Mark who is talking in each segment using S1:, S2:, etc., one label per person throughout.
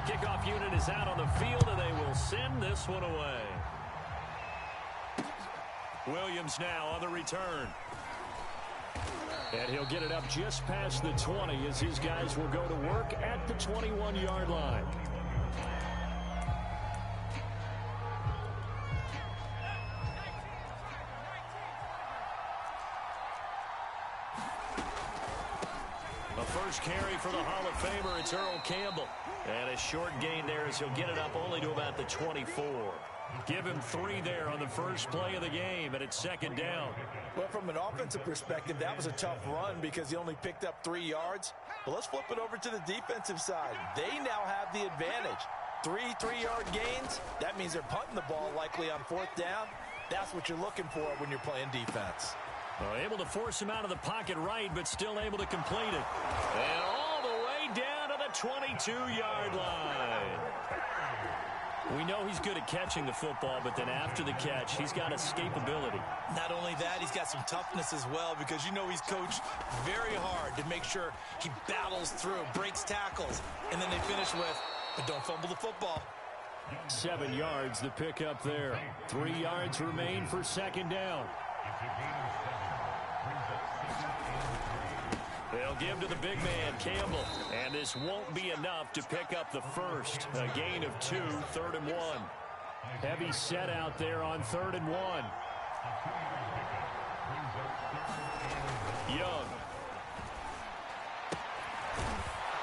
S1: kickoff unit is out on the field, and they will send this one away. Williams now on the return. And he'll get it up just past the 20 as his guys will go to work at the 21-yard line. The first carry for the Hall of Famer, it's Earl Campbell. And a short gain there as he'll get it up only to about the 24. Give him 3 there on the first play of the game, and it's second down.
S2: Well, from an offensive perspective, that was a tough run because he only picked up 3 yards. But let's flip it over to the defensive side. They now have the advantage. 3 3-yard gains, that means they're punting the ball likely on 4th down. That's what you're looking for when you're playing defense.
S1: Able to force him out of the pocket right, but still able to complete it. And all the way down to the 22-yard line. We know he's good at catching the football, but then after the catch, he's got escapability.
S2: Not only that, he's got some toughness as well because you know he's coached very hard to make sure he battles through, breaks tackles, and then they finish with, but don't fumble the football.
S1: 7 yards the pickup there. 3 yards remain for second down. They'll give to the big man, Campbell. And this won't be enough to pick up the first. A gain of 2, 3rd and 1. Heavy set out there on 3rd and 1. Young.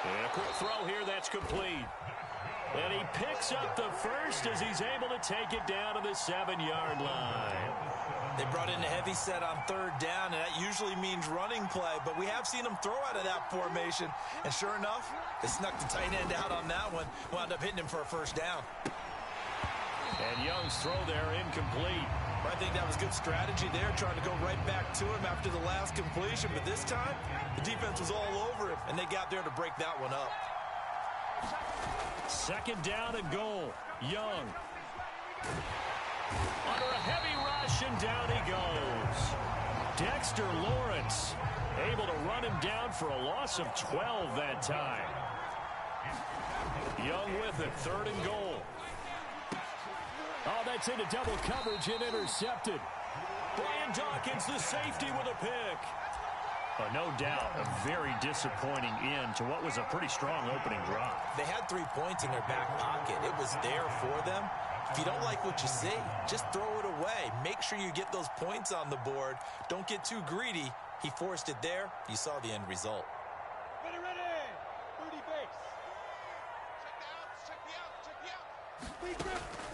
S1: And a quick throw here that's complete. And he picks up the first as he's able to take it down to the 7-yard line.
S2: They brought in a heavy set on 3rd down, and that usually means running play, but we have seen them throw out of that formation. And sure enough, they snuck the tight end out on that one, wound up hitting him for a first down.
S1: And Young's throw there incomplete.
S2: I think that was good strategy there, trying to go right back to him after the last completion, but this time, the defense was all over him, and they got there to break that one up.
S1: Second down and goal. Young. Under a heavy rush, and down he goes. Dexter Lawrence able to run him down for a loss of 12 that time. Young with it, 3rd and goal. Oh, that's into double coverage and intercepted. Brian Dawkins, the safety, with a pick. No doubt a very disappointing end to what was a pretty strong opening drive.
S2: They had 3 points in their back pocket. It was there for them. If you don't like what you see, just throw it away. Make sure you get those points on the board. Don't get too greedy. He forced it there. You saw the end result.
S3: Ready, 30 base. Check me out.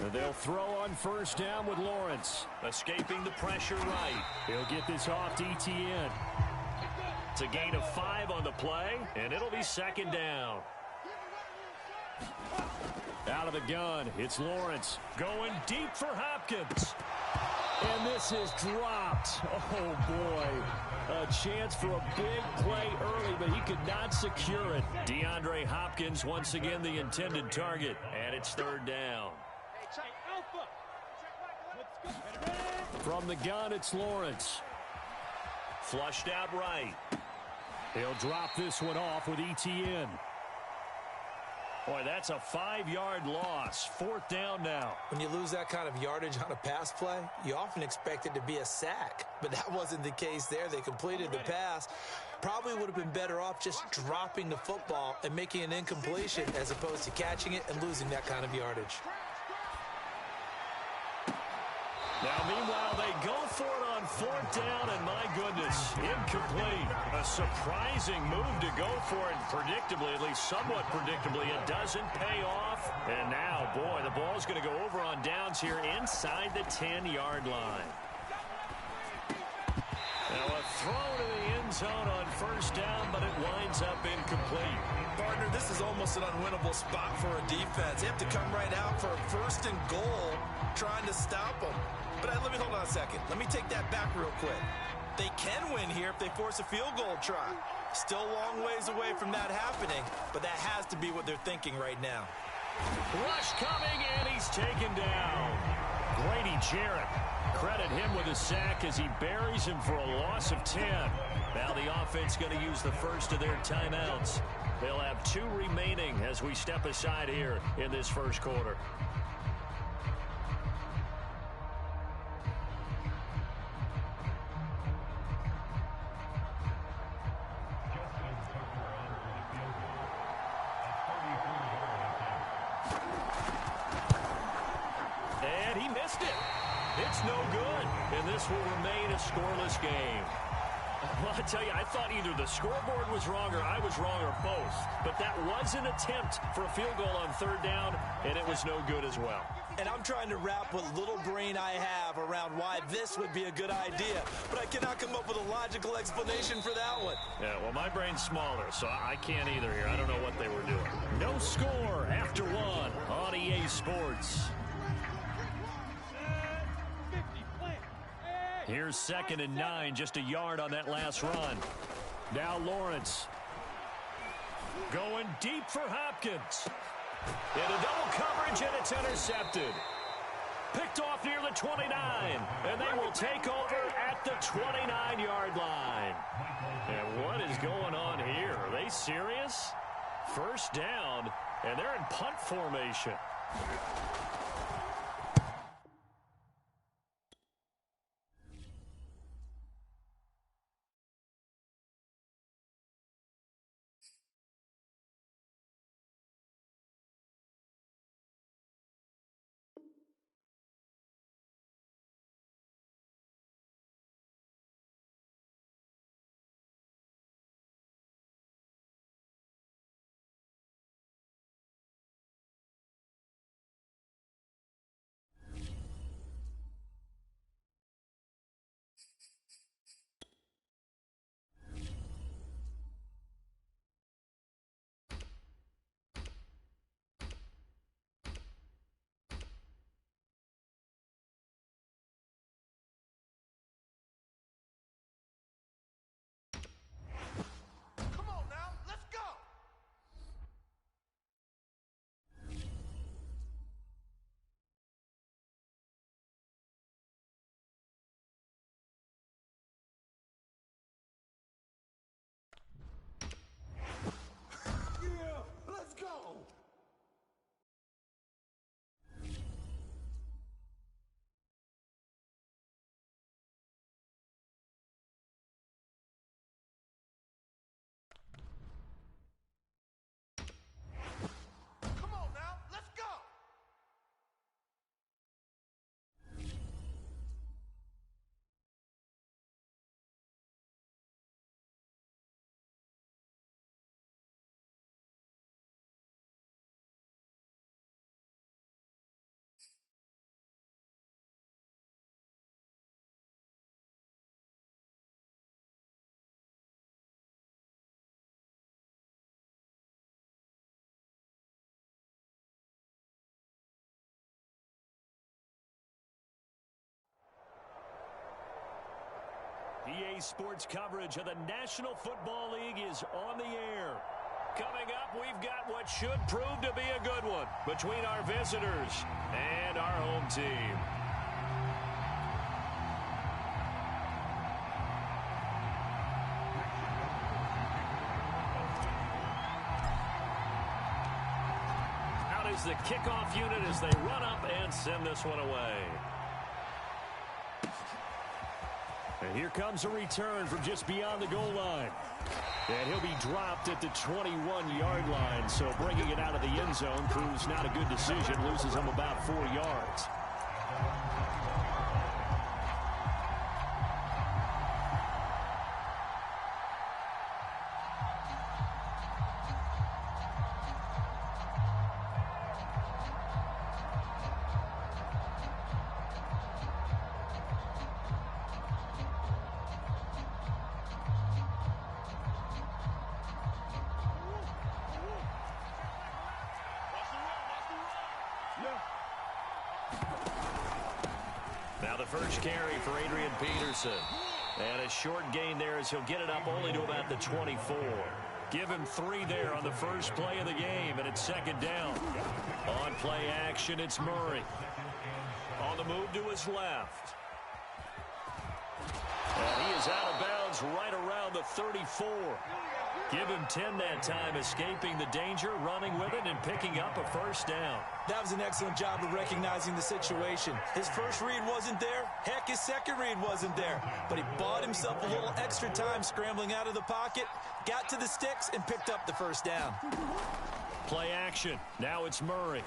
S1: And they'll throw on first down with Lawrence. Escaping the pressure right. He'll get this off to Etienne. It's a gain of 5 on the play, and it'll be second down. Out of the gun, it's Lawrence going deep for Hopkins. And this is dropped. Oh, boy. A chance for a big play early, but he could not secure it. DeAndre Hopkins, once again, the intended target. And it's 3rd down. From the gun, it's Lawrence. Flushed out right. He'll drop this one off with Etienne. Boy, that's a 5-yard loss. 4th down now.
S2: When you lose that kind of yardage on a pass play, you often expect it to be a sack. But that wasn't the case there. They completed the pass. Probably would have been better off just dropping the football and making an incompletion as opposed to catching it and losing that kind of yardage.
S1: Now, meanwhile, they go for it on 4th down, and my goodness, incomplete. A surprising move to go for it, predictably, at least somewhat predictably. It doesn't pay off. And now, boy, the ball's going to go over on downs here inside the 10-yard line. Now, a throw to the end zone on first down, but it winds up incomplete.
S2: Partner, this is almost an unwinnable spot for a defense. They have to come right out for a 1st and goal, trying to stop them. But let me hold on a second. Let me take that back real quick. They can win here if they force a field goal try. Still a long ways away from that happening, but that has to be what they're thinking right now.
S1: Rush coming, and he's taken down. Grady Jarrett credit him with a sack as he buries him for a loss of 10. Now the offense going to use the first of their timeouts. They'll have 2 remaining as we step aside here in this first quarter. And he missed it. It's no good, and this will remain a scoreless game. Well, I tell you, I thought either the scoreboard was wrong or I was wrong or both. But that was an attempt for a field goal on 3rd down, and it was no good as well.
S2: And I'm trying to wrap what little brain I have around why this would be a good idea. But I cannot come up with a logical explanation for that one.
S1: Yeah, well, my brain's smaller, so I can't either here. I don't know what they were doing. No score after 1 on EA Sports. Here's 2nd and 9, just a yard on that last run. Now Lawrence. Going deep for Hopkins. Into double coverage, and it's intercepted. Picked off near the 29, and they will take over at the 29-yard line. And what is going on here? Are they serious? 1st down, and they're in punt formation. EA Sports coverage of the National Football League is on the air. Coming up, we've got what should prove to be a good one between our visitors and our home team. Out is the kickoff unit as they run up and send this one away. And here comes a return from just beyond the goal line. And he'll be dropped at the 21-yard line. So bringing it out of the end zone proves not a good decision. Loses him about 4 yards. Now the first carry for Adrian Peterson. And a short gain there as he'll get it up only to about the 24. Give him 3 there on the first play of the game, and it's 2nd down. On play action, it's Murray. On the move to his left. And he is out of bounds right around the 34. Give him 10 that time, escaping the danger, running with it, and picking up a first down.
S2: That was an excellent job of recognizing the situation. His first read wasn't there. Heck, his second read wasn't there. But he bought himself a little extra time scrambling out of the pocket, got to the sticks, and picked up the first down.
S1: Play action. Now it's Murray.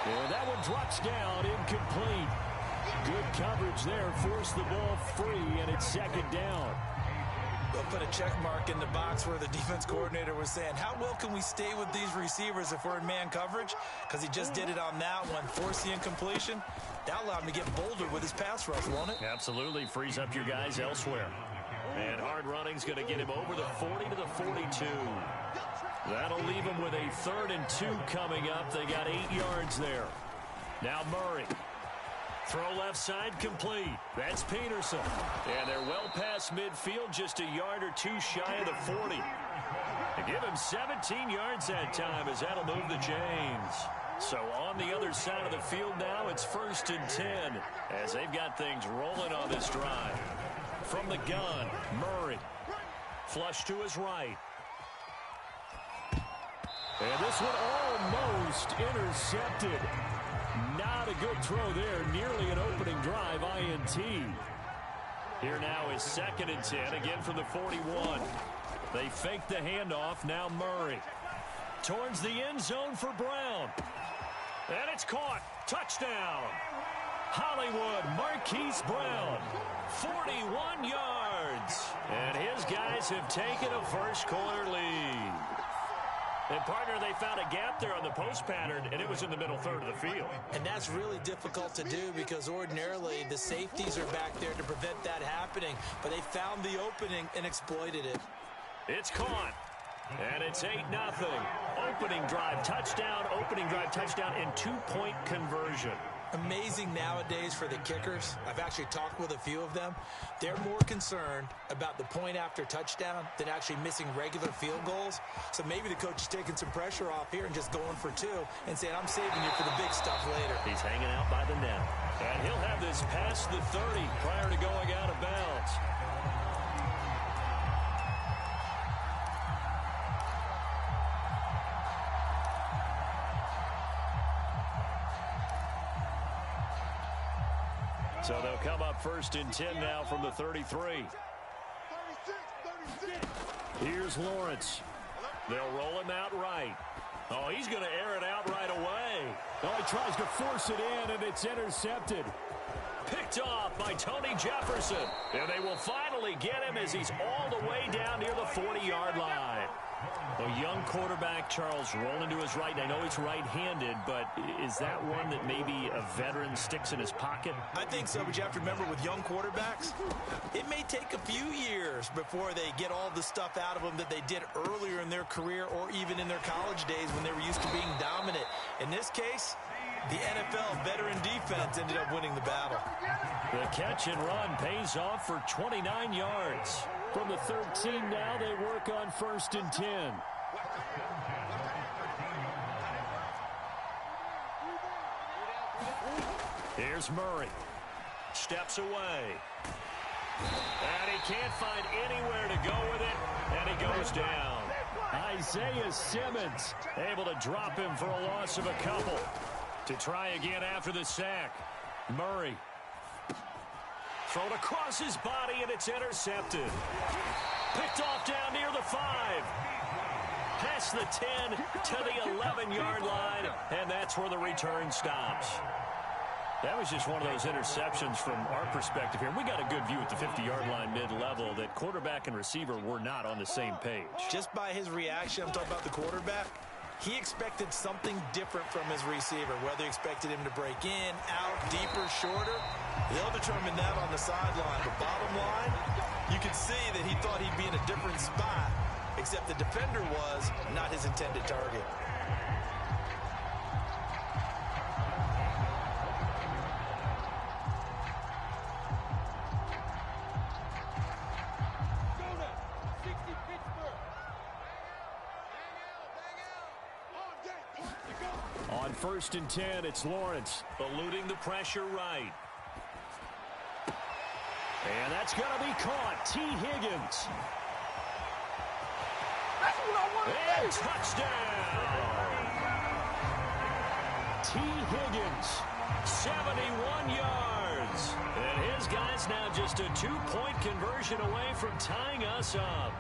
S1: And that one drops down, incomplete. Good coverage there, forced the ball free, and it's second down.
S2: They'll put a check mark in the box where the defense coordinator was saying, how well can we stay with these receivers if we're in man coverage? Because he just did it on that one, forced the incompletion. That allowed him to get bolder with his pass rush, won't it?
S1: Absolutely, frees up your guys elsewhere. And hard running's going to get him over the 40 to the 42. That'll leave him with a 3rd and 2 coming up. They got 8 yards there. Now Murray. Throw left side complete. That's Peterson. And they're well past midfield, just a yard or two shy of the 40. They give him 17 yards that time as that'll move the chains. So on the other side of the field now, it's 1st and 10 as they've got things rolling on this drive. From the gun, Murray. Flush to his right. And this one almost intercepted. Not a good throw there. Nearly an opening drive, INT. Here now is 2nd and 10, again from the 41. They fake the handoff. Now Murray. Towards the end zone for Brown. And it's caught. Touchdown. Hollywood Marquise Brown. 41 yards. And his guys have taken a first-quarter lead. And, partner, they found a gap there on the post pattern, and it was in the middle third of the field.
S2: And that's really difficult to do because ordinarily the safeties are back there to prevent that happening. But they found the opening and exploited it.
S1: It's caught. And it's 8-0. Opening drive touchdown, and 2-point conversion.
S2: Amazing nowadays for the kickers. I've actually talked with a few of them. They're more concerned about the point after touchdown than actually missing regular field goals. So maybe the coach is taking some pressure off here and just going for 2 and saying, I'm saving you for the big stuff later.
S1: He's hanging out by the net. And he'll have this past the 30 prior to going out of bounds. So they'll come up 1st and 10 now from the 33. Here's Lawrence. They'll roll him out right. Oh, he's going to air it out right away. Oh, he tries to force it in, and it's intercepted. Picked off by Tony Jefferson. And they will finally get him as he's all the way down near the 40-yard line. A young quarterback, Charles, rolling to his right. I know he's right-handed, but is that one that maybe a veteran sticks in his pocket?
S2: I think so, but you have to remember with young quarterbacks, it may take a few years before they get all the stuff out of them that they did earlier in their career or even in their college days when they were used to being dominant. In this case, the NFL veteran defense ended up winning the battle.
S1: The catch and run pays off for 29 yards. From the 13 now, they work on 1st and 10. Here's Murray. Steps away. And he can't find anywhere to go with it, and he goes down. Isaiah Simmons able to drop him for a loss of a couple. To try again after the sack. Murray. Thrown across his body, and it's intercepted. Picked off down near the 5. Past the 10 to the 11-yard line, and that's where the return stops. That was just one of those interceptions from our perspective here. We got a good view at the 50-yard line mid-level that quarterback and receiver were not on the same page.
S2: Just by his reaction, I'm talking about the quarterback, he expected something different from his receiver, whether he expected him to break in, out, deeper, shorter. They'll determine that on the sideline. But bottom line, you could see that he thought he'd be in a different spot, except the defender was not his intended target.
S1: On 1st and 10, it's Lawrence eluding the pressure right. And that's going to be caught. T. Higgins. And touchdown. T. Higgins, 71 yards. And his guys now just a 2-point conversion away from tying us up.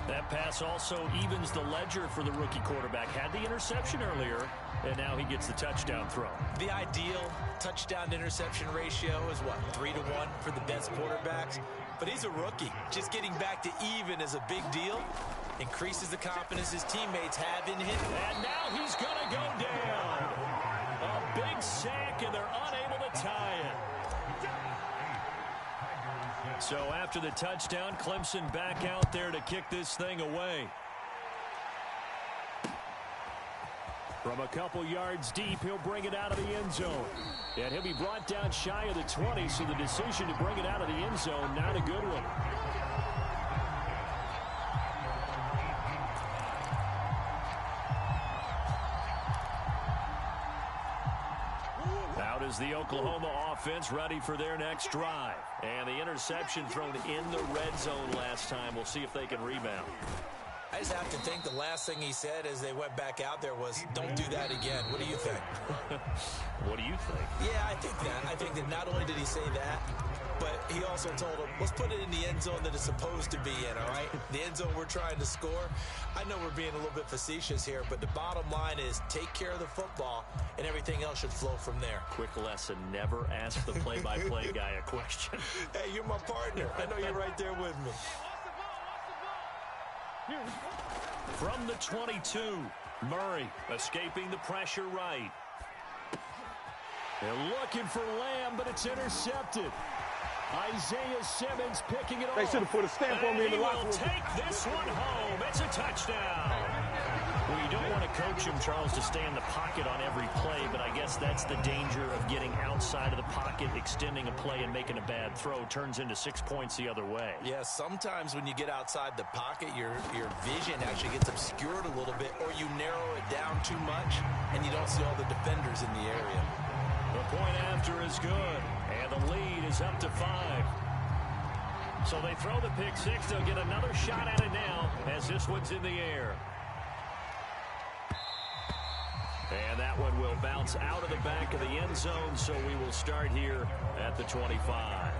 S1: That pass also evens the ledger for the rookie quarterback. Had the interception earlier, and now he gets the touchdown throw.
S2: The ideal touchdown-interception ratio is what, 3-1 for the best quarterbacks? But he's a rookie. Just getting back to even is a big deal. Increases the confidence his teammates have in him.
S1: And now he's going to go down. A big sack, and they're unable to tie it. So after the touchdown, Clemson back out there to kick this thing away. From a couple yards deep, he'll bring it out of the end zone. And he'll be brought down shy of the 20, so the decision to bring it out of the end zone, not a good one. Out is the Oklahoma offense ready for their next drive. And the interception thrown in the red zone last time. We'll see if they can rebound.
S2: I just have to think the last thing he said as they went back out there was, don't do that again. What do you think?
S1: What do you think?
S2: Yeah, I think that. I think that not only did he say that, but he also told him, let's put it in the end zone that it's supposed to be in, all right? The end zone we're trying to score. I know we're being a little bit facetious here, but the bottom line is take care of the football, and everything else should flow from there.
S1: Quick lesson, never ask the play-by-play guy a question.
S2: Hey, you're my partner. I know you're right there with me.
S1: From the 22, Murray escaping the pressure right. They're looking for Lamb, but it's intercepted. Isaiah Simmons picking it off.
S3: They should have put a stamp on me in the locker room.
S1: He will take this one home. It's a touchdown. Well, you don't want to coach him, Charles, to stay in the pocket on every play, but I guess that's the danger of getting outside of the pocket, extending a play, and making a bad throw. Turns into 6 points the other way.
S2: Yeah, sometimes when you get outside the pocket, your vision actually gets obscured a little bit, or you narrow it down too much, and you don't see all the defenders in the area.
S1: The point after is good, and the lead is up to 5. So they throw the pick six. They'll get another shot at it now as this one's in the air. And that one will bounce out of the back of the end zone, so we will start here at the 25.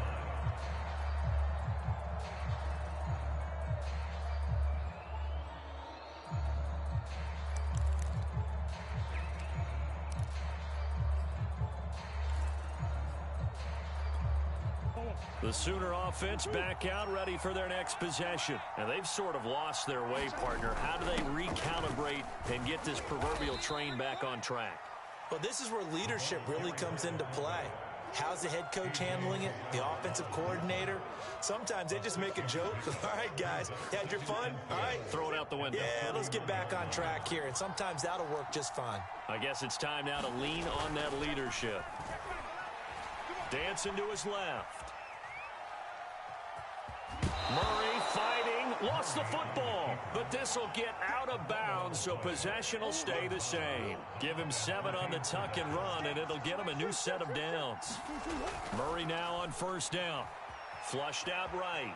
S1: The Sooner offense back out, ready for their next possession. And they've sort of lost their way, partner. How do they recalibrate and get this proverbial train back on track?
S2: Well, this is where leadership really comes into play. How's the head coach handling it? The offensive coordinator? Sometimes they just make a joke. All right, guys, had your fun? All right.
S1: Throw it out the window.
S2: Yeah, let's get back on track here. And sometimes that'll work just fine.
S1: I guess it's time now to lean on that leadership. Dancing to his left. Murray fighting, lost the football, but this will get out of bounds, so possession will stay the same. Give him 7 on the tuck and run, and it'll get him a new set of downs. Murray now on first down. Flushed out right.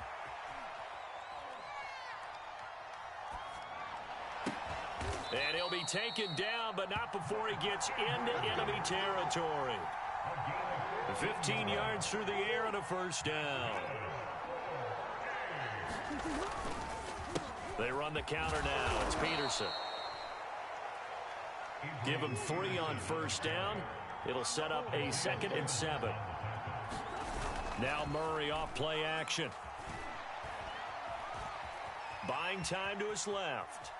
S1: And he'll be taken down, but not before he gets into enemy territory. 15 yards through the air and a first down. They run the counter now. It's Peterson. Give him 3 on first down. It'll set up a 2nd and 7. Now Murray off play action. Buying time to his left.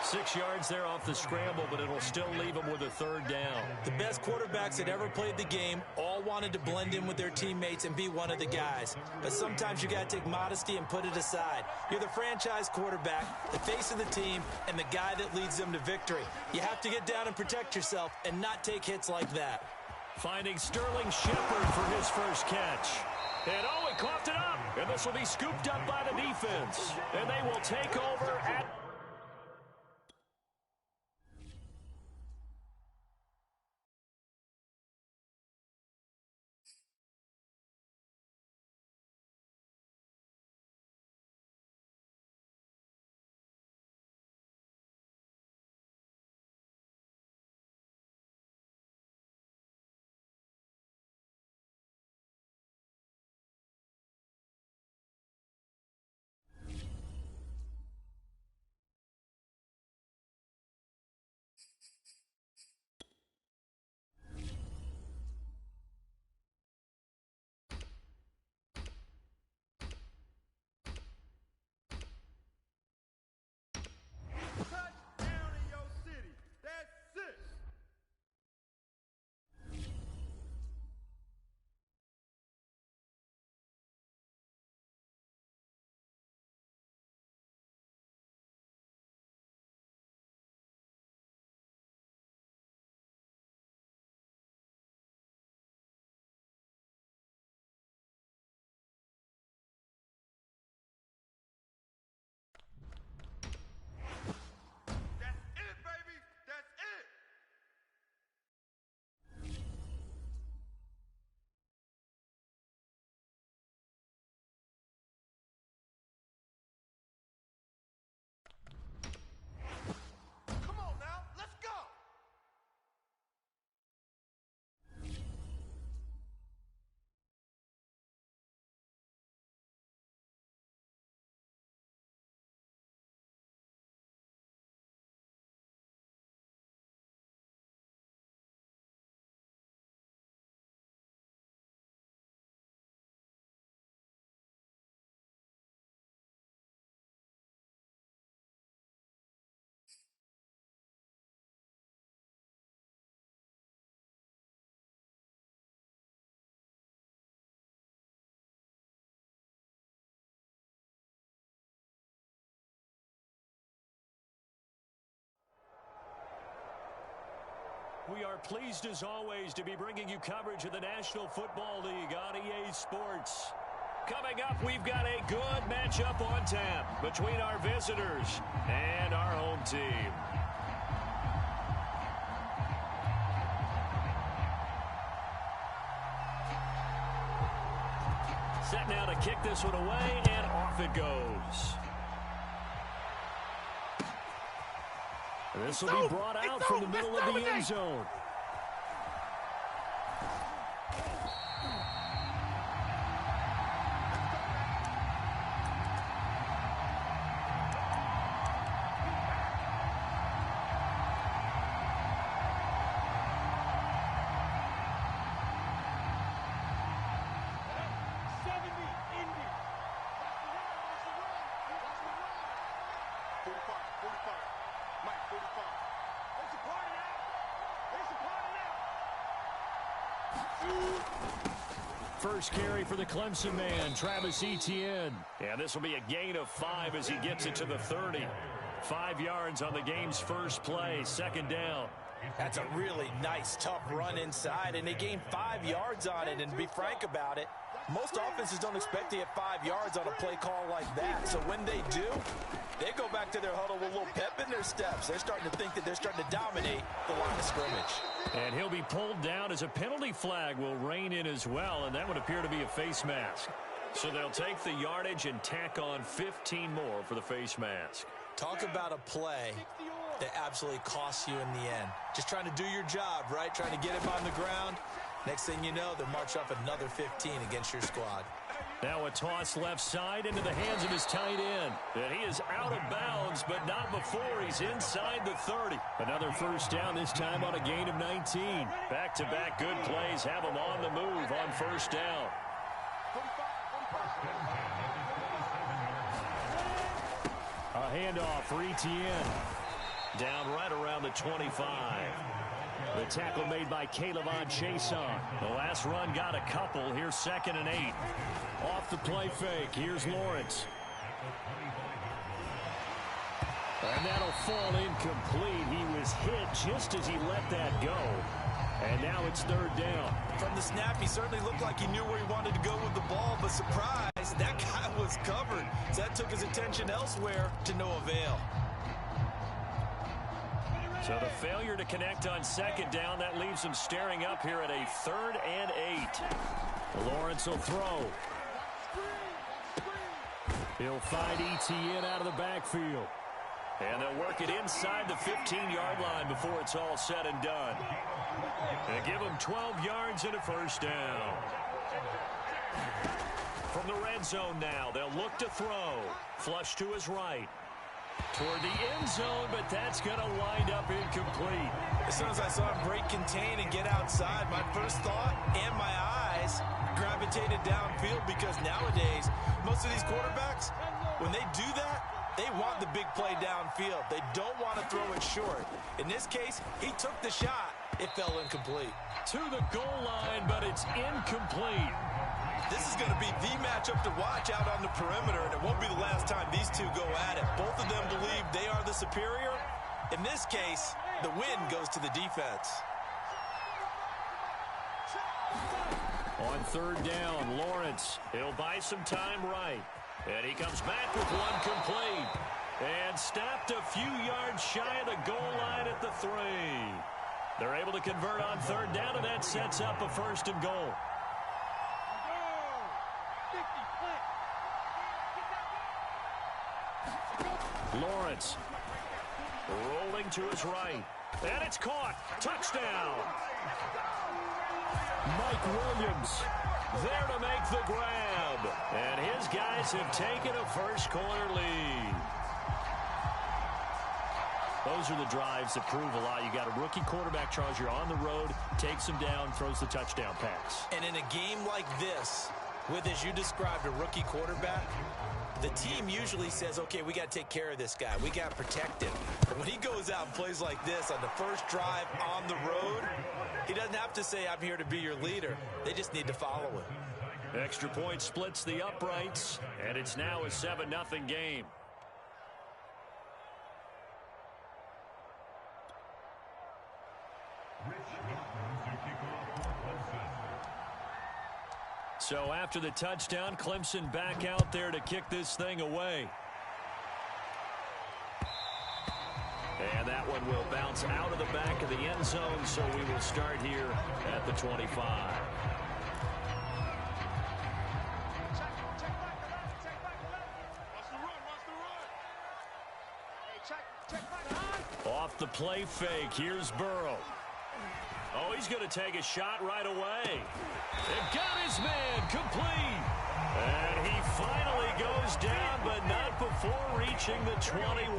S1: 6 yards there off the scramble, but it'll still leave him with a 3rd down.
S2: The best quarterbacks that ever played the game all wanted to blend in with their teammates and be one of the guys. But sometimes you got to take modesty and put it aside. You're the franchise quarterback, the face of the team, and the guy that leads them to victory. You have to get down and protect yourself and not take hits like that.
S1: Finding Sterling Shepard for his first catch. And oh, he coughed it up. And this will be scooped up by the defense. And they will take over at We are pleased as always to be bringing you coverage of the National Football League on EA Sports. Coming up, we've got a good matchup on tap between our visitors and our home team. Set now to kick this one away, and off it goes. This will be brought out from the middle of the end zone. First carry for the Clemson man, Travis Etienne. And this will be a gain of 5 as he gets it to the 30. 5 yards on the game's first play, second down.
S2: That's a really nice, tough run inside, and they gained 5 yards on it. And to be frank about it, most offenses don't expect to get 5 yards on a play call like that. So when they do, they go back to their huddle with a little pep in their steps. They're starting to think that they're starting to dominate the line of scrimmage.
S1: And he'll be pulled down as a penalty flag will rein in as well, and that would appear to be a face mask. So they'll take the yardage and tack on 15 more for the face mask.
S2: Talk about a play that absolutely costs you in the end. Just trying to do your job, right? Trying to get him on the ground. Next thing you know, they'll march off another 15 against your squad.
S1: Now a toss left side into the hands of his tight end. And he is out of bounds, but not before he's inside the 30. Another first down, this time on a gain of 19. Back-to-back good plays have him on the move on first down. A handoff for Etienne. Down right around the 25. The tackle made by Caleb-On Chason. The last run got a couple. Here's 2nd and 8. Off the play fake. Here's Lawrence. And that'll fall incomplete. He was hit just as he let that go. And now it's 3rd down.
S2: From the snap, he certainly looked like he knew where he wanted to go with the ball, but surprise, that guy was covered. So that took his attention elsewhere to no avail.
S1: So the failure to connect on 2nd down, that leaves him staring up here at a 3rd and 8. Lawrence will throw. He'll find Etienne out of the backfield. And they'll work it inside the 15-yard line before it's all said and done. They give him 12 yards and a first down. From the red zone now, they'll look to throw. Flush to his right. Toward the end zone, but that's going to wind up incomplete.
S2: As soon as I saw him break contain and get outside, my first thought and my eyes gravitated downfield, because nowadays, most of these quarterbacks, when they do that, they want the big play downfield. They don't want to throw it short. In this case, he took the shot. It fell incomplete.
S1: To the goal line, but it's incomplete.
S2: This is going to be the matchup to watch out on the perimeter, and it won't be the last time these two go at it. Both of them believe they are the superior. In this case, the win goes to the defense.
S1: On 3rd down, Lawrence. He'll buy some time right. And he comes back with one complete. And stopped a few yards shy of the goal line at the 3. They're able to convert on 3rd down, and that sets up a 1st and goal. Lawrence rolling to his right. And it's caught. Touchdown. Mike Williams there to make the grab. And his guys have taken a first quarter lead. Those are the drives that prove a lot. You got a rookie quarterback, Charles. You're on the road, takes him down, throws the touchdown pass.
S2: And in a game like this, with, as you described, a rookie quarterback, the team usually says, okay, we got to take care of this guy. We got to protect him. But when he goes out and plays like this on the first drive on the road, he doesn't have to say, I'm here to be your leader. They just need to follow him.
S1: Extra point splits the uprights, and it's now a 7-0 game. So after the touchdown, Clemson back out there to kick this thing away. And that one will bounce out of the back of the end zone, so we will start here at the 25. Off the play fake, here's Burrow. Oh, he's going to take a shot right away. And got his man complete. And he finally goes down, but not before reaching the 21.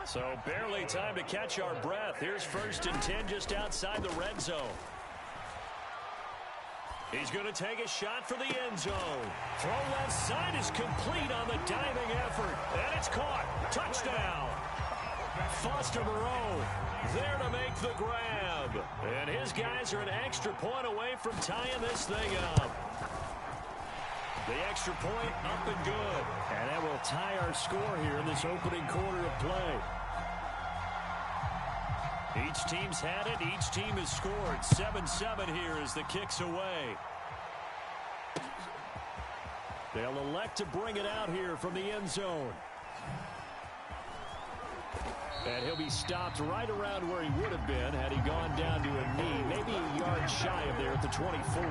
S1: So barely time to catch our breath. Here's 1st and 10 just outside the red zone. He's going to take a shot for the end zone. Throw left side is complete on the diving effort. And it's caught. Touchdown. Foster Moreau there to make the grab. And his guys are an extra point away from tying this thing up. The extra point up and good. And that will tie our score here in this opening quarter of play. Each team's had it. Each team has scored. 7-7 here as the kick's away. They'll elect to bring it out here from the end zone. And he'll be stopped right around where he would have been had he gone down to a knee, maybe a yard shy of there at the 24.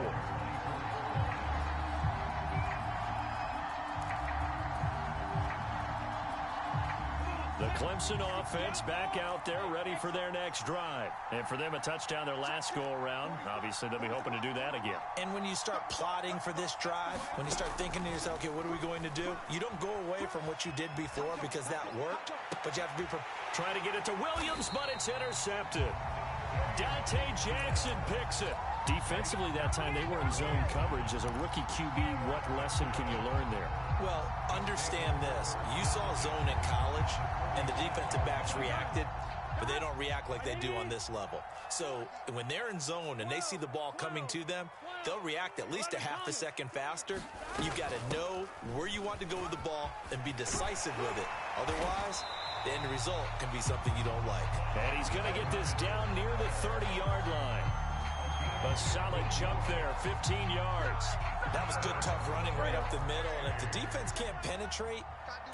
S1: The Clemson offense back out there ready for their next drive. And for them, a touchdown their last go-around. Obviously, they'll be hoping to do that again.
S2: And when you start plotting for this drive, when you start thinking to yourself, okay, what are we going to do? You don't go away from what you did before because that worked, but you have to be
S1: trying to get it to Williams, but it's intercepted. Dante Jackson picks it. Defensively that time, they were in zone coverage. As a rookie QB, what lesson can you learn there?
S2: Well, understand this. You saw zone in college, and the defensive backs reacted, but they don't react like they do on this level. So when they're in zone and they see the ball coming to them, they'll react at least a half a second faster. You've got to know where you want to go with the ball and be decisive with it. Otherwise, the end result can be something you don't like.
S1: And he's going to get this down near the 30-yard line. A solid jump there, 15 yards.
S2: That was good, tough running right up the middle. And if the defense can't penetrate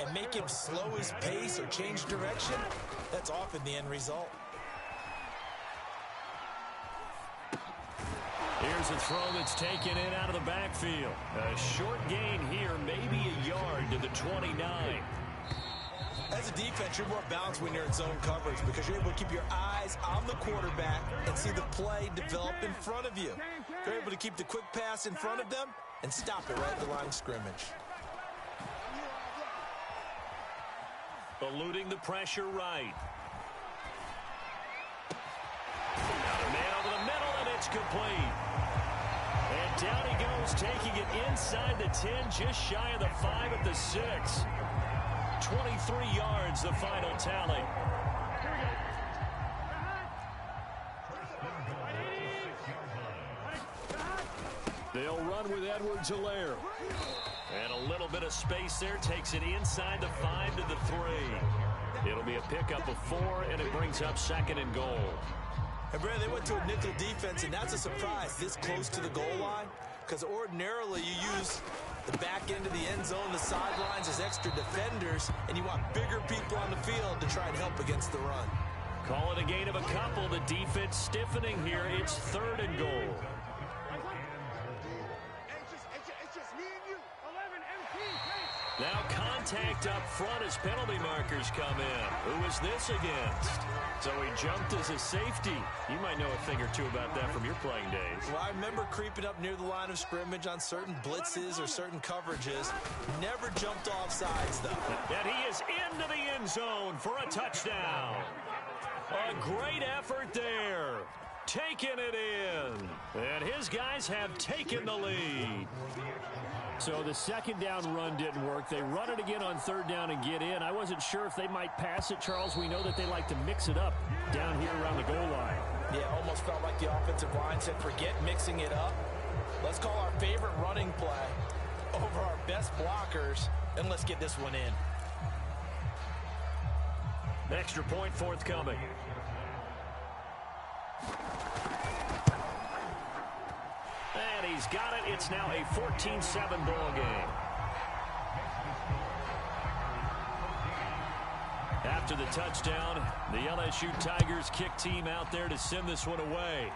S2: and make him slow his pace or change direction, that's often the end result.
S1: Here's a throw that's taken in out of the backfield. A short gain here, maybe a yard to the 29.
S2: As a defense, you're more balanced when you're in zone coverage because you're able to keep your eyes on the quarterback and see the play develop in front of you. You're able to keep the quick pass in front of them and stop it right at the line of scrimmage.
S1: Eluding the pressure right. Got a man over the middle, and it's complete. And down he goes, taking it inside the 10, just shy of the 5 at the 6. 23 yards, the final tally. They'll run with Edwards-Helaire. And a little bit of space there, takes it inside the 5 to the 3. It'll be a pickup of 4, and it brings up 2nd and goal.
S2: And Brad, they went to a nickel defense, and that's a surprise this close to the goal line, because ordinarily you use the back end of the end zone, the sidelines as extra defenders, and you want bigger people on the field to try and help against the run.
S1: Call it a gain of a couple. The defense stiffening here. It's 3rd and goal. Now contact up front as penalty markers come in. Who is this against? So he jumped as a safety. You might know a thing or two about that from your playing days.
S2: Well, I remember creeping up near the line of scrimmage on certain blitzes or certain coverages. Never jumped off sides, though.
S1: And he is into the end zone for a touchdown. A great effort there. Taking it in. And his guys have taken the lead. So the 2nd down run didn't work. They run it again on 3rd down and get in. I wasn't sure if they might pass it, Charles. We know that they like to mix it up down here around the goal line.
S2: Yeah, almost felt like the offensive line said, forget mixing it up. Let's call our favorite running play over our best blockers, and let's get this one in.
S1: Extra point forthcoming. And he's got it. It's now a 14-7 ball game. After the touchdown, the LSU Tigers kick team out there to send this one away.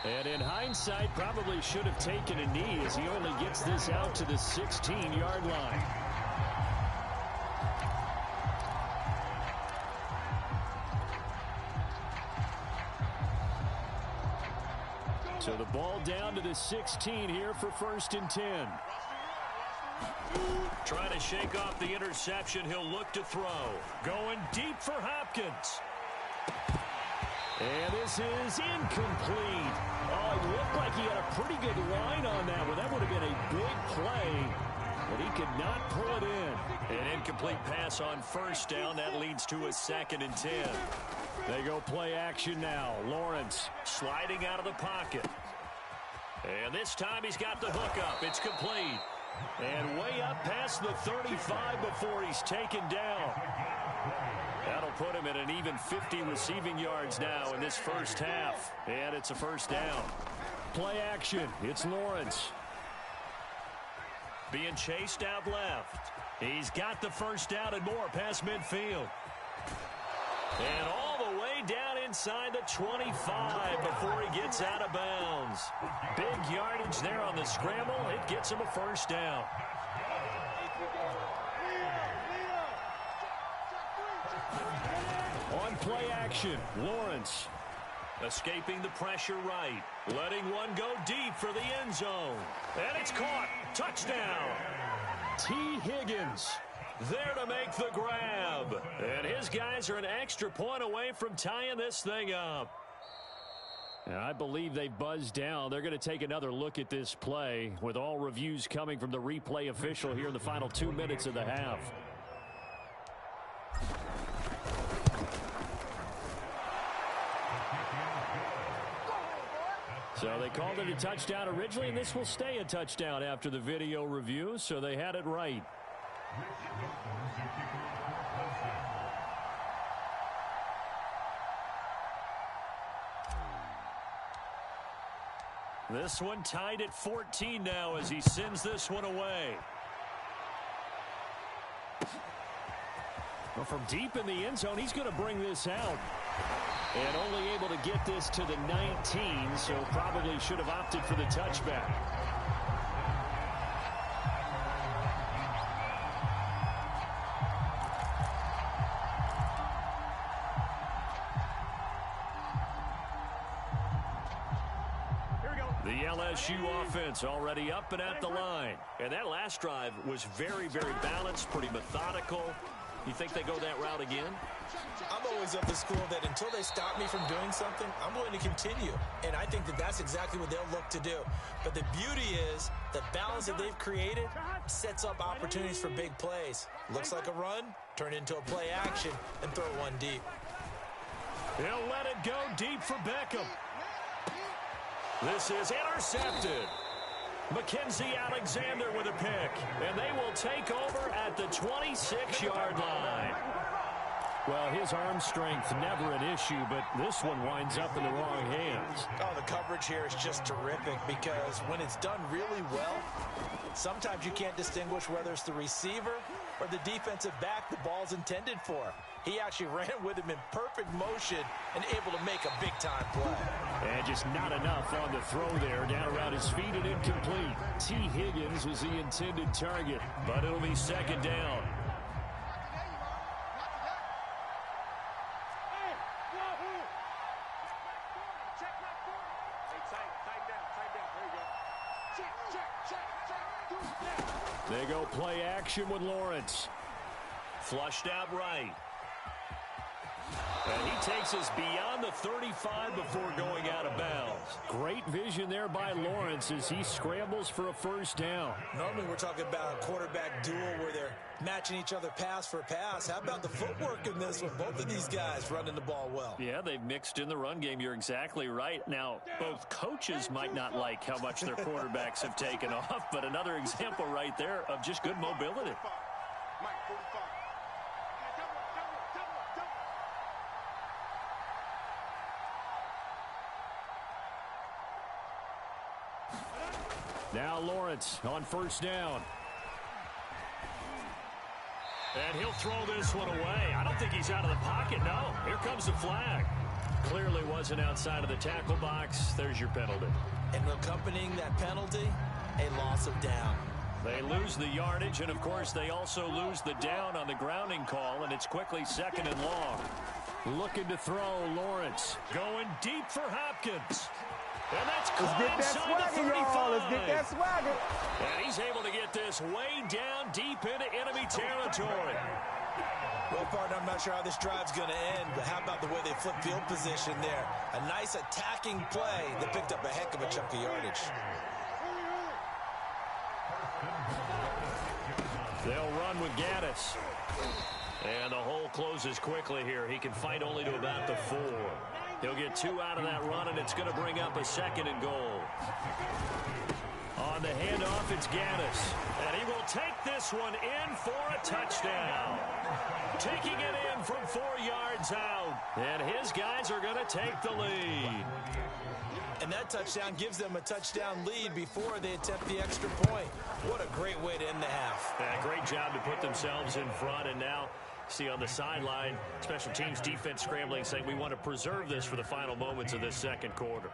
S1: And in hindsight, probably should have taken a knee as he only gets this out to the 16-yard line. So the ball down to the 16 here for 1st and 10. Trying to shake off the interception. He'll look to throw. Going deep for Hopkins. And this is incomplete. Oh, it looked like he had a pretty good line on that one. That would have been a big play, but he could not pull it in. An incomplete pass on 1st down. That leads to a 2nd and 10. They go play action now. Lawrence sliding out of the pocket. And this time he's got the hook up. It's complete. And way up past the 35 before he's taken down. That'll put him at an even 50 receiving yards now in this first half. And it's a 1st down. Play action. It's Lawrence. Being chased out left. He's got the 1st down and more past midfield. And all the way down inside the 25 before he gets out of bounds. Big yardage there on the scramble. It gets him a 1st down. On play action, Lawrence escaping the pressure right. Letting one go deep for the end zone. And it's caught. Touchdown. T. Higgins there to make the grab. And his guys are an extra point away from tying this thing up. And I believe they buzzed down. They're going to take another look at this play with all reviews coming from the replay official here in the final 2 minutes of the half. So they called it a touchdown originally, and this will stay a touchdown after the video review, so they had it right. This one tied at 14 now as he sends this one away. Well, from deep in the end zone, he's going to bring this out. And only able to get this to the 19, so probably should have opted for the touchback. The LSU offense already up and at the line. And that last drive was very, very balanced, pretty methodical. You think they go that route again?
S2: I'm always of the school that until they stop me from doing something, I'm going to continue. And I think that that's exactly what they'll look to do. But the beauty is the balance that they've created sets up opportunities for big plays. Looks like a run, turn into a play action, and throw one deep.
S1: He'll let it go deep for Beckham. This is intercepted. Mackenzie Alexander with a pick. And they will take over at the 26-yard line. Well, his arm strength never an issue, but this one winds up in the wrong hands.
S2: Oh, the coverage here is just terrific because when it's done really well, sometimes you can't distinguish whether it's the receiver or the defensive back the ball's intended for. He actually ran with him in perfect motion and able to make a big-time play.
S1: And just not enough on the throw there. Down around his feet and incomplete. T. Higgins was the intended target, but it'll be 2nd down. They go play action with Lawrence. Flushed out right. And he takes us beyond the 35 before going out of bounds. Great vision there by Lawrence as he scrambles for a 1st down.
S2: Normally we're talking about a quarterback duel where they're matching each other pass for pass. How about the footwork in this one? Both of these guys running the ball well.
S1: Yeah, they've mixed in the run game. You're exactly right. Now, both coaches might not like how much their quarterbacks have taken off, but another example right there of just good mobility. Now Lawrence on first down. And he'll throw this one away. I don't think he's out of the pocket, no. Here comes the flag. Clearly wasn't outside of the tackle box. There's your penalty.
S2: And accompanying that penalty, a loss of down.
S1: They lose the yardage, and, of course, they also lose the down on the grounding call, and it's quickly second and long. Looking to throw, Lawrence. Going deep for Hopkins. And that's caught inside the 35.
S3: Let's get that swagger.
S1: And he's able to get this way down deep into enemy territory.
S2: Well, partner, I'm not sure how this drive's going to end, but how about the way they flip field position there? A nice attacking play that picked up a heck of a chunk of yardage.
S1: They'll run with Gaddis. And the hole closes quickly here. He can fight only to about the 4. He'll get 2 out of that run, and it's going to bring up a second and goal. On the handoff, it's Gaddis. And he will take this one in for a touchdown. Taking it in from 4 yards out. And his guys are going to take the lead.
S2: And that touchdown gives them a touchdown lead before they attempt the extra point. What a great way to end the half.
S1: Yeah, great job to put themselves in front, and now see on the sideline, special teams defense scrambling, saying we want to preserve this for the final moments of this second quarter.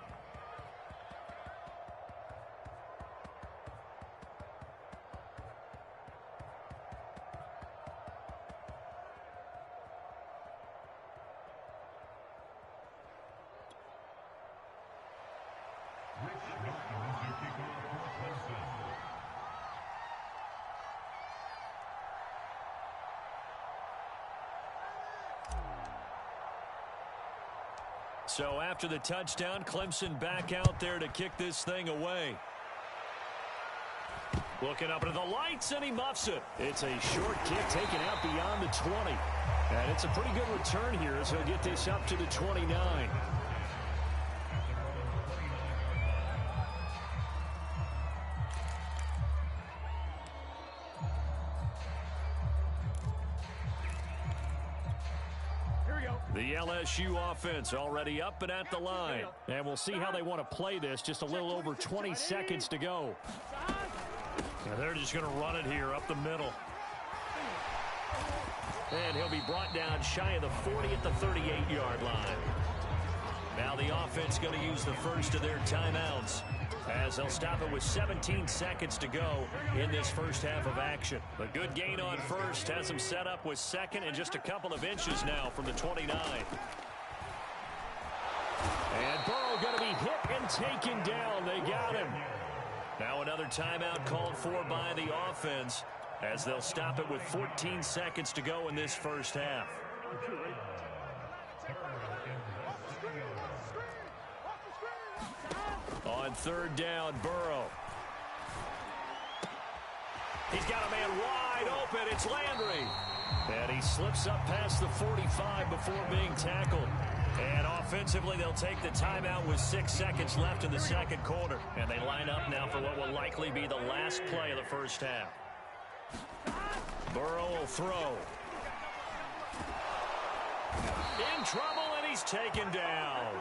S1: So after the touchdown, Clemson back out there to kick this thing away. Looking up into the lights, and he muffs it. It's a short kick taken out beyond the 20. And it's a pretty good return here as he'll get this up to the 29. The LSU offense already up and at the line. And we'll see how they want to play this. Just a little over 20 seconds to go. And they're just going to run it here up the middle. And he'll be brought down shy of the 40 at the 38-yard line. Now the offense going to use the first of their timeouts, as they'll stop it with 17 seconds to go in this first half of action. A good gain on first has them set up with second and just a couple of inches now from the 29. And Burrow going to be hit and taken down. They got him. Now another timeout called for by the offense, as they'll stop it with 14 seconds to go in this first half. On third down, Burrow. He's got a man wide open. It's Landry. And he slips up past the 45 before being tackled. And offensively, they'll take the timeout with 6 seconds left in the second quarter. And they line up now for what will likely be the last play of the first half. Burrow will throw. In trouble, and he's taken down.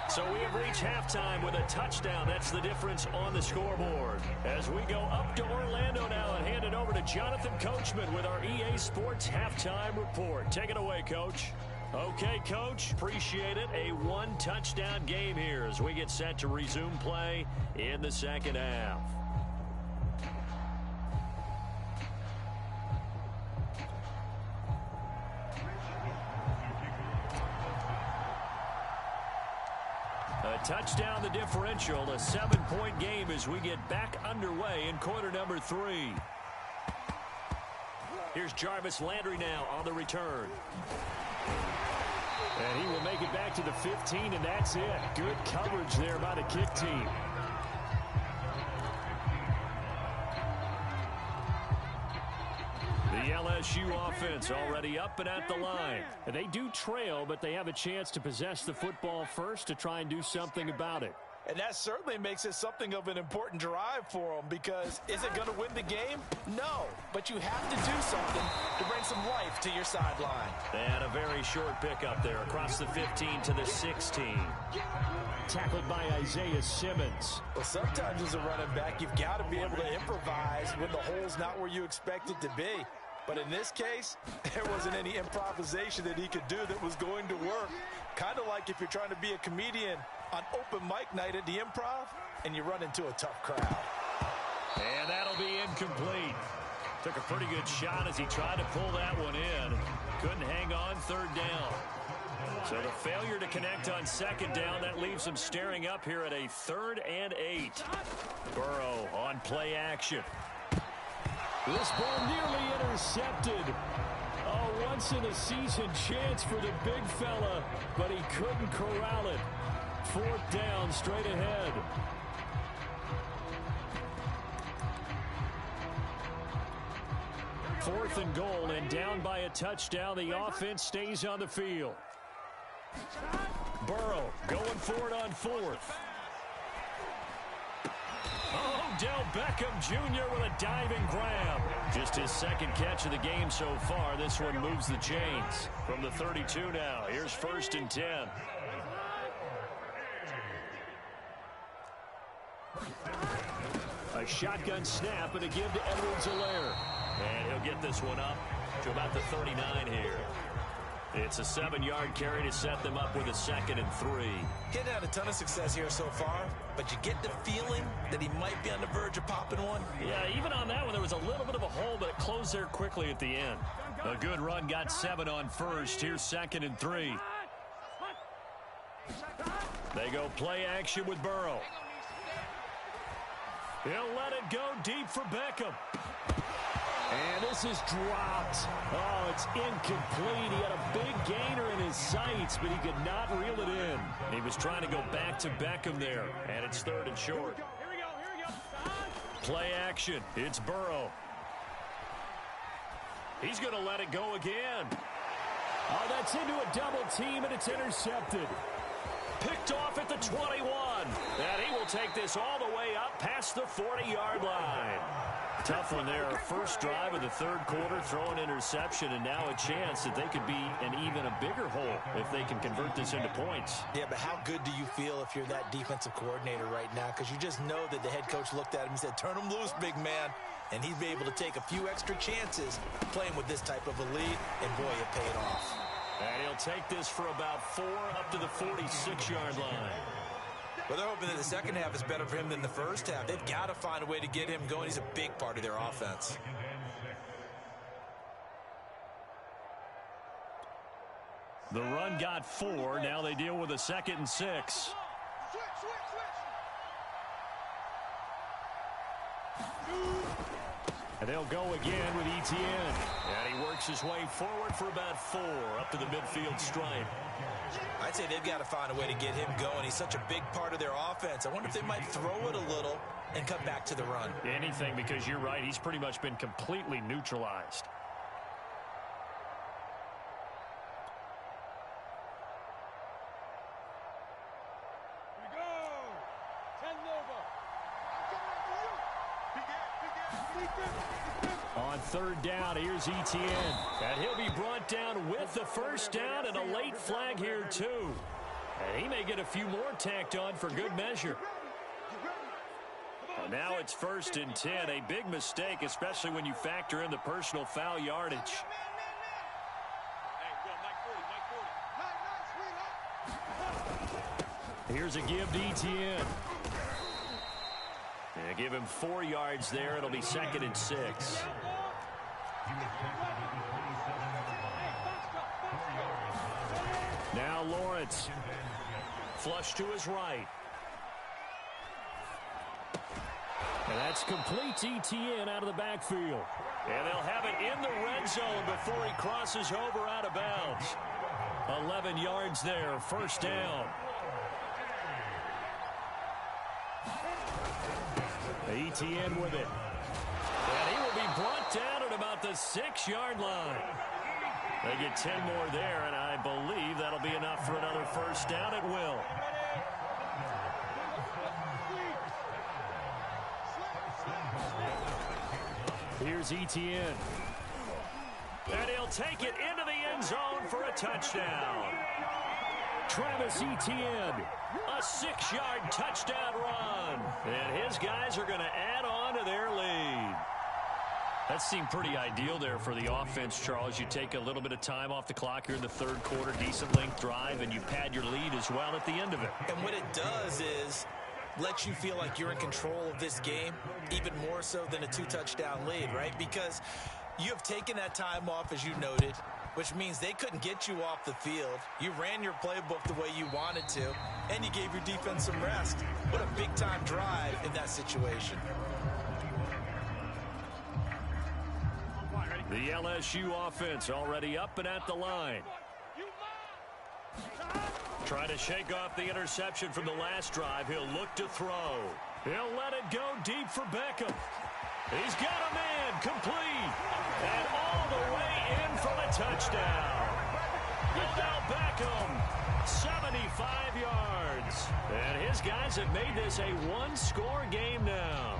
S1: So we have reached halftime with a touchdown. That's the difference on the scoreboard. As we go up to Orlando now and hand it over to Jonathan Coachman with our EA Sports Halftime Report. Take it away, Coach. Okay, Coach. Appreciate it. A one-touchdown game here as we get set to resume play in the second half. A touchdown the differential, a 7-point game as we get back underway in quarter number 3. Here's Jarvis Landry now on the return. And he will make it back to the 15, and that's it. Good coverage there by the kick team. The LSU offense already up and at the line. They do trail, but they have a chance to possess the football first to try and do something about it.
S2: And that certainly makes it something of an important drive for them, because is it going to win the game? No, but you have to do something to bring some life to your sideline.
S1: And a very short pickup there across the 15 to the 16. Tackled by Isaiah Simmons.
S2: Well, sometimes as a running back, you've got to be able to improvise when the hole's not where you expect it to be. But in this case, there wasn't any improvisation that he could do that was going to work. Kind of like if you're trying to be a comedian on open mic night at the Improv and you run into a tough crowd.
S1: And that'll be incomplete. Took a pretty good shot as he tried to pull that one in. Couldn't hang on third down. So the failure to connect on second down, that leaves him staring up here at a 3rd and 8. Burrow on play action. This ball nearly intercepted. A once-in-a-season chance for the big fella, but he couldn't corral it. 4th down, straight ahead. Fourth and goal, and down by a touchdown. The offense stays on the field. Burrow going for it on 4th. Oh, Odell Beckham Jr. with a diving grab. Just his 2nd catch of the game so far. This one moves the chains. From the 32 now, here's 1st and 10. A shotgun snap and a give to Edwards-Helaire. And he'll get this one up to about the 39 here. It's a 7-yard carry to set them up with a 2nd and 3.
S2: He's had a ton of success here so far, but you get the feeling that he might be on the verge of popping one.
S1: Yeah, even on that one, there was a little bit of a hole, but it closed there quickly at the end. A good run, got 7 on 1st. Here's 2nd and 3. They go play action with Burrow. He'll let it go deep for Beckham. And this is dropped. Oh, it's incomplete. He had a big gainer in his sights, but he could not reel it in. He was trying to go back to Beckham there, and it's 3rd and short. Here we go. Play action. It's Burrow. He's going to let it go again. Oh, that's into a double team, and it's intercepted. Picked off at the 21. And he will take this all the way up past the 40-yard line. Tough one there. First drive of the 3rd quarter, throw an interception, and now a chance that they could be in even a bigger hole if they can convert this into points.
S2: Yeah, but how good do you feel if you're that defensive coordinator right now? Because you just know that the head coach looked at him and said, turn him loose, big man. And he'd be able to take a few extra chances playing with this type of a lead, and boy, it paid off.
S1: And he'll take this for about 4 up to the 46-yard line.
S2: Well, they're hoping that the second half is better for him than the first half. They've got to find a way to get him going. He's a big part of their offense.
S1: The run got 4. Now they deal with a 2nd and 6. And they'll go again with Etienne. And he works his way forward for about 4 up to the midfield stripe.
S2: I'd say they've got to find a way to get him going. He's such a big part of their offense. I wonder if they might throw it a little and cut back to the run.
S1: Anything, because you're right. He's pretty much been completely neutralized. On 3rd down, here's Etienne. And he'll be brought down with the 1st down and a late flag here, too. And he may get a few more tacked on for good measure. And now it's 1st and 10. A big mistake, especially when you factor in the personal foul yardage. Here's a give to Etienne. Yeah, give him 4 yards there. It'll be 2nd and 6. Now Lawrence. Flush to his right. And that's complete to Etienne out of the backfield. And they'll have it in the red zone before he crosses over out of bounds. 11 yards there, 1st down. Etienne with it. And he will be brought down at about the 6-yard line. They get 10 more there, and I believe that'll be enough for another 1st down. It will. Here's Etienne. And he'll take it into the end zone for a touchdown. Travis Etienne, a 6-yard touchdown run. And his guys are going to add on to their lead. That seemed pretty ideal there for the offense, Charles. You take a little bit of time off the clock here in the third quarter, decent length drive, and you pad your lead as well at the end of it.
S2: And what it does is let you feel like you're in control of this game, even more so than a 2-touchdown lead, right? Because you have taken that time off, as you noted, which means they couldn't get you off the field. You ran your playbook the way you wanted to, and you gave your defense some rest. What a big-time drive in that situation.
S1: The LSU offense already up and at the line. Trying to shake off the interception from the last drive. He'll look to throw. He'll let it go deep for Beckham. He's got a man complete. And all the way in for the touchdown. Odell Beckham, 75 yards. And his guys have made this a one-score game now.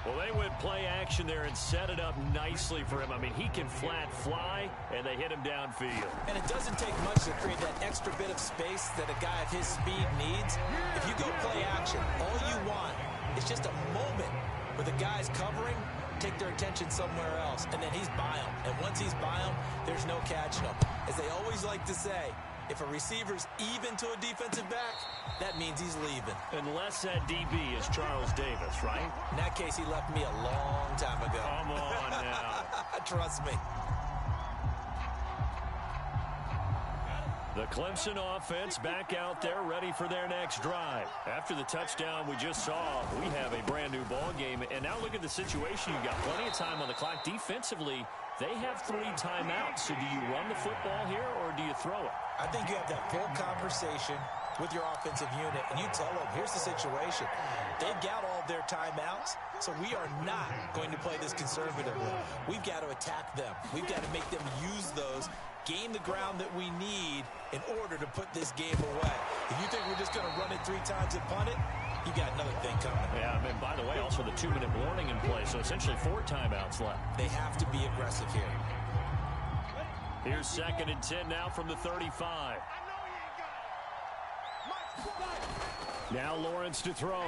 S1: Well, they went play action there and set it up nicely for him. I mean, he can flat fly, and they hit him downfield.
S2: And it doesn't take much to create that extra bit of space that a guy of his speed needs. If you go play action, all you want is just a moment where the guy's covering, take their attention somewhere else, and then he's by him. And once he's by him, there's no catching him. As they always like to say, if a receiver's even to a defensive back, that means he's leaving.
S1: Unless that DB is Charles Davis, right?
S2: In that case, he left me a long time ago.
S1: Come on now.
S2: Trust me.
S1: The Clemson offense back out there ready for their next drive. After the touchdown we just saw, we have a brand new ball game. And now look at the situation. You've got plenty of time on the clock. Defensively, they have 3 timeouts. So do you run the football here or do you throw it?
S2: I think you have that full conversation with your offensive unit, and you tell them, here's the situation. They've got all their timeouts, so we are not going to play this conservatively. We've got to attack them. We've got to make them use those, gain the ground that we need in order to put this game away. If you think we're just going to run it 3 times and punt it, you got another thing coming.
S1: Yeah, and by the way, also the 2-minute warning in play, so essentially 4 timeouts left.
S2: They have to be aggressive here.
S1: Here's 2nd and 10 now from the 35. Now Lawrence to throw.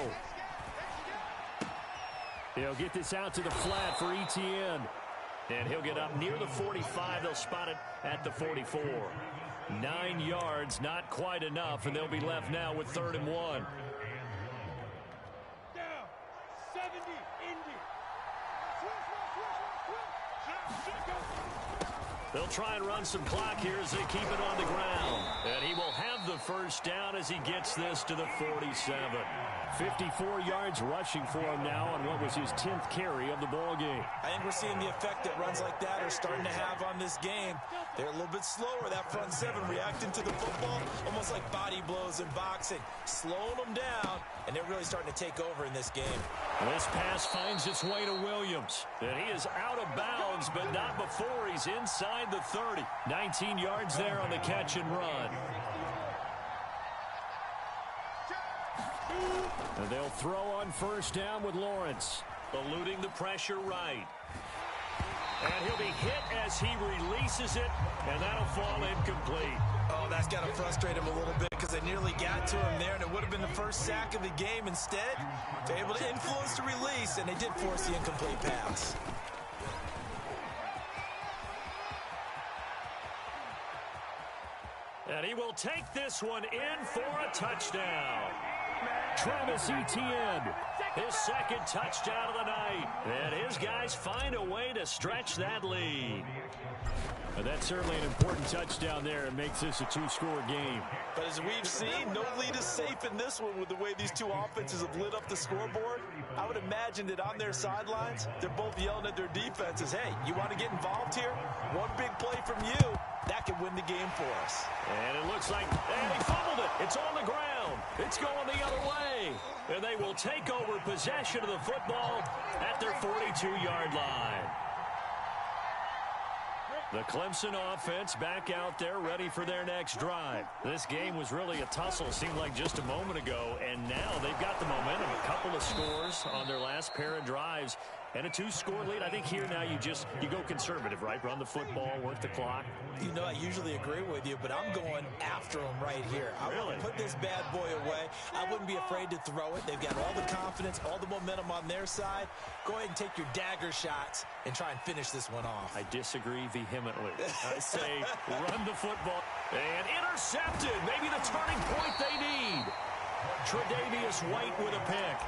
S1: He'll get this out to the flat for Etienne. And he'll get up near the 45. They'll spot it at the 44. 9 yards, not quite enough, and they'll be left now with 3rd and 1. They'll try and run some clock here as they keep it on the ground. And he will have the first down as he gets this to the 47. 54 yards rushing for him now on what was his 10th carry of the ball game.
S2: I think we're seeing the effect that runs like that are starting to have on this game. They're a little bit slower, that front 7, reacting to the football, almost like body blows in boxing, slowing them down, and they're really starting to take over in this game.
S1: This pass finds its way to Williams, and he is out of bounds, but not before he's inside the 30. 19 yards there on the catch and run. And they'll throw on first down with Lawrence, eluding the pressure right. And he'll be hit as he releases it, and that'll fall incomplete.
S2: Oh, that's got to frustrate him a little bit because they nearly got to him there, and it would have been the first sack of the game. Instead, they're able to influence the release, and they did force the incomplete pass.
S1: And he will take this one in for a touchdown. Travis Etienne, his 2nd touchdown of the night. And his guys find a way to stretch that lead. And that's certainly an important touchdown there. It makes this a 2-score game.
S2: But as we've seen, no lead is safe in this one with the way these 2 offenses have lit up the scoreboard. I would imagine that on their sidelines, they're both yelling at their defenses, hey, you want to get involved here? One big play from you, that could win the game for us.
S1: And it looks like, and he fumbled it. It's on the ground. It's going the other way. And they will take over possession of the football at their 42-yard line. The Clemson offense back out there ready for their next drive. This game was really a tussle, seemed like just a moment ago, and now they've got the momentum. A couple of scores on their last pair of drives. And a 2-score lead. I think here now you go conservative, right? Run the football, work the clock.
S2: You know, I usually agree with you, but I'm going after him right here. I want to put this bad boy away. I wouldn't be afraid to throw it. They've got all the confidence, all the momentum on their side. Go ahead and take your dagger shots and try and finish this one off.
S1: I disagree vehemently. I say run the football. And intercepted. Maybe the turning point they need. Tre'Davious White with a pick.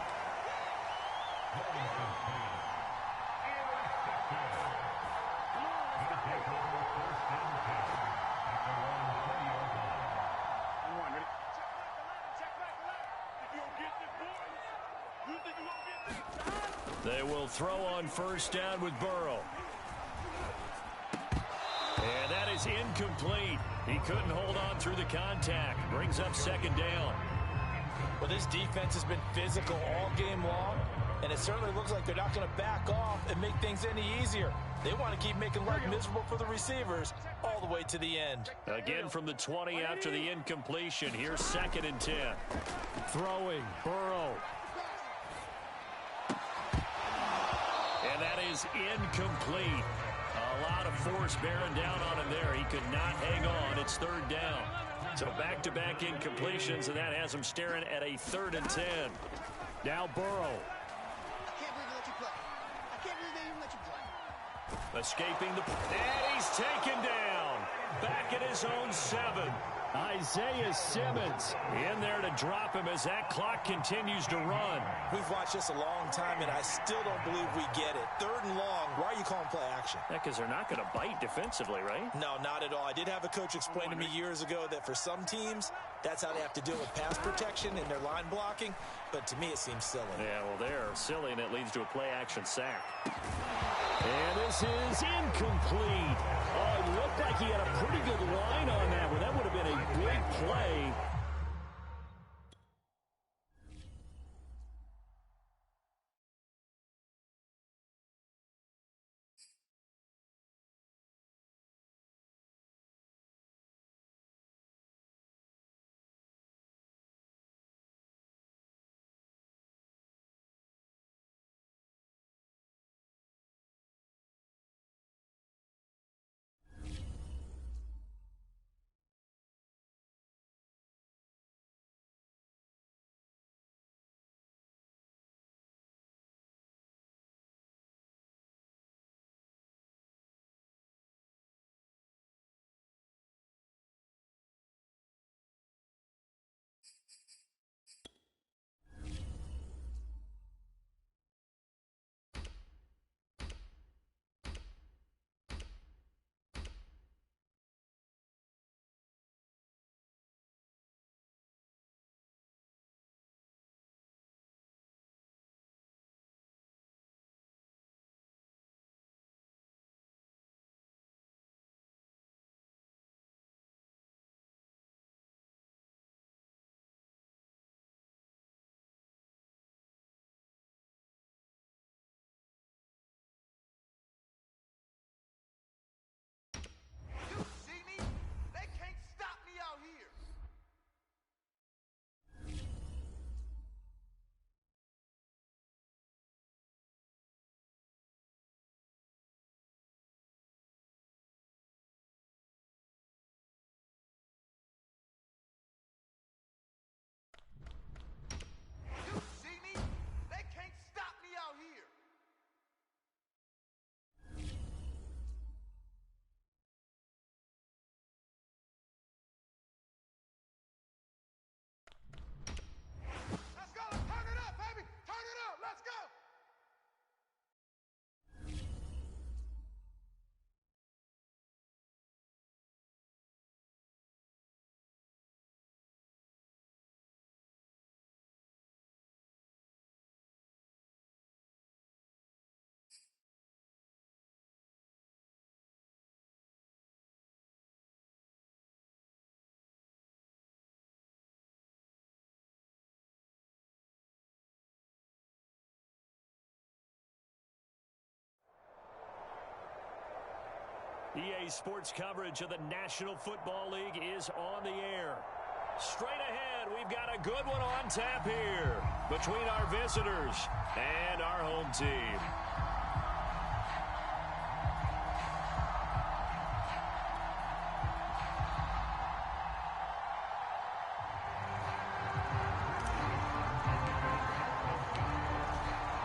S1: They will throw on first down with Burrow. And that is incomplete. He couldn't hold on through the contact. Brings up second down.
S2: Well, this defense has been physical all game long, and it certainly looks like they're not going to back off and make things any easier. They want to keep making life miserable for the receivers all the way to the end.
S1: Again from the 20 after the incompletion. Here's 2nd and 10. Throwing, Burrow. And that is incomplete. A lot of force bearing down on him there. He could not hang on. It's 3rd down. So back-to-back incompletions, and that has him staring at a 3rd and 10. Now Burrow.
S4: I can't believe they let you play. I can't believe they even let you play.
S1: Escaping the... And he's taken down. Back at his own 7. Isaiah Simmons in there to drop him as that clock continues to run.
S2: We've watched this a long time, and I still don't believe we get it. 3rd and long. Why are you calling play action?
S1: Yeah, because they're not going to bite defensively, right?
S2: No, not at all. I did have a coach explain to me years ago that for some teams, that's how they have to deal with pass protection and their line blocking. But to me, it seems silly.
S1: Yeah, well, they're silly, and it leads to a play-action sack. And this is incomplete. Oh, it looked like he had a pretty good line on that one. That would have been a big play. EA Sports coverage of the National Football League is on the air. Straight ahead, we've got a good one on tap here between our visitors and our home team.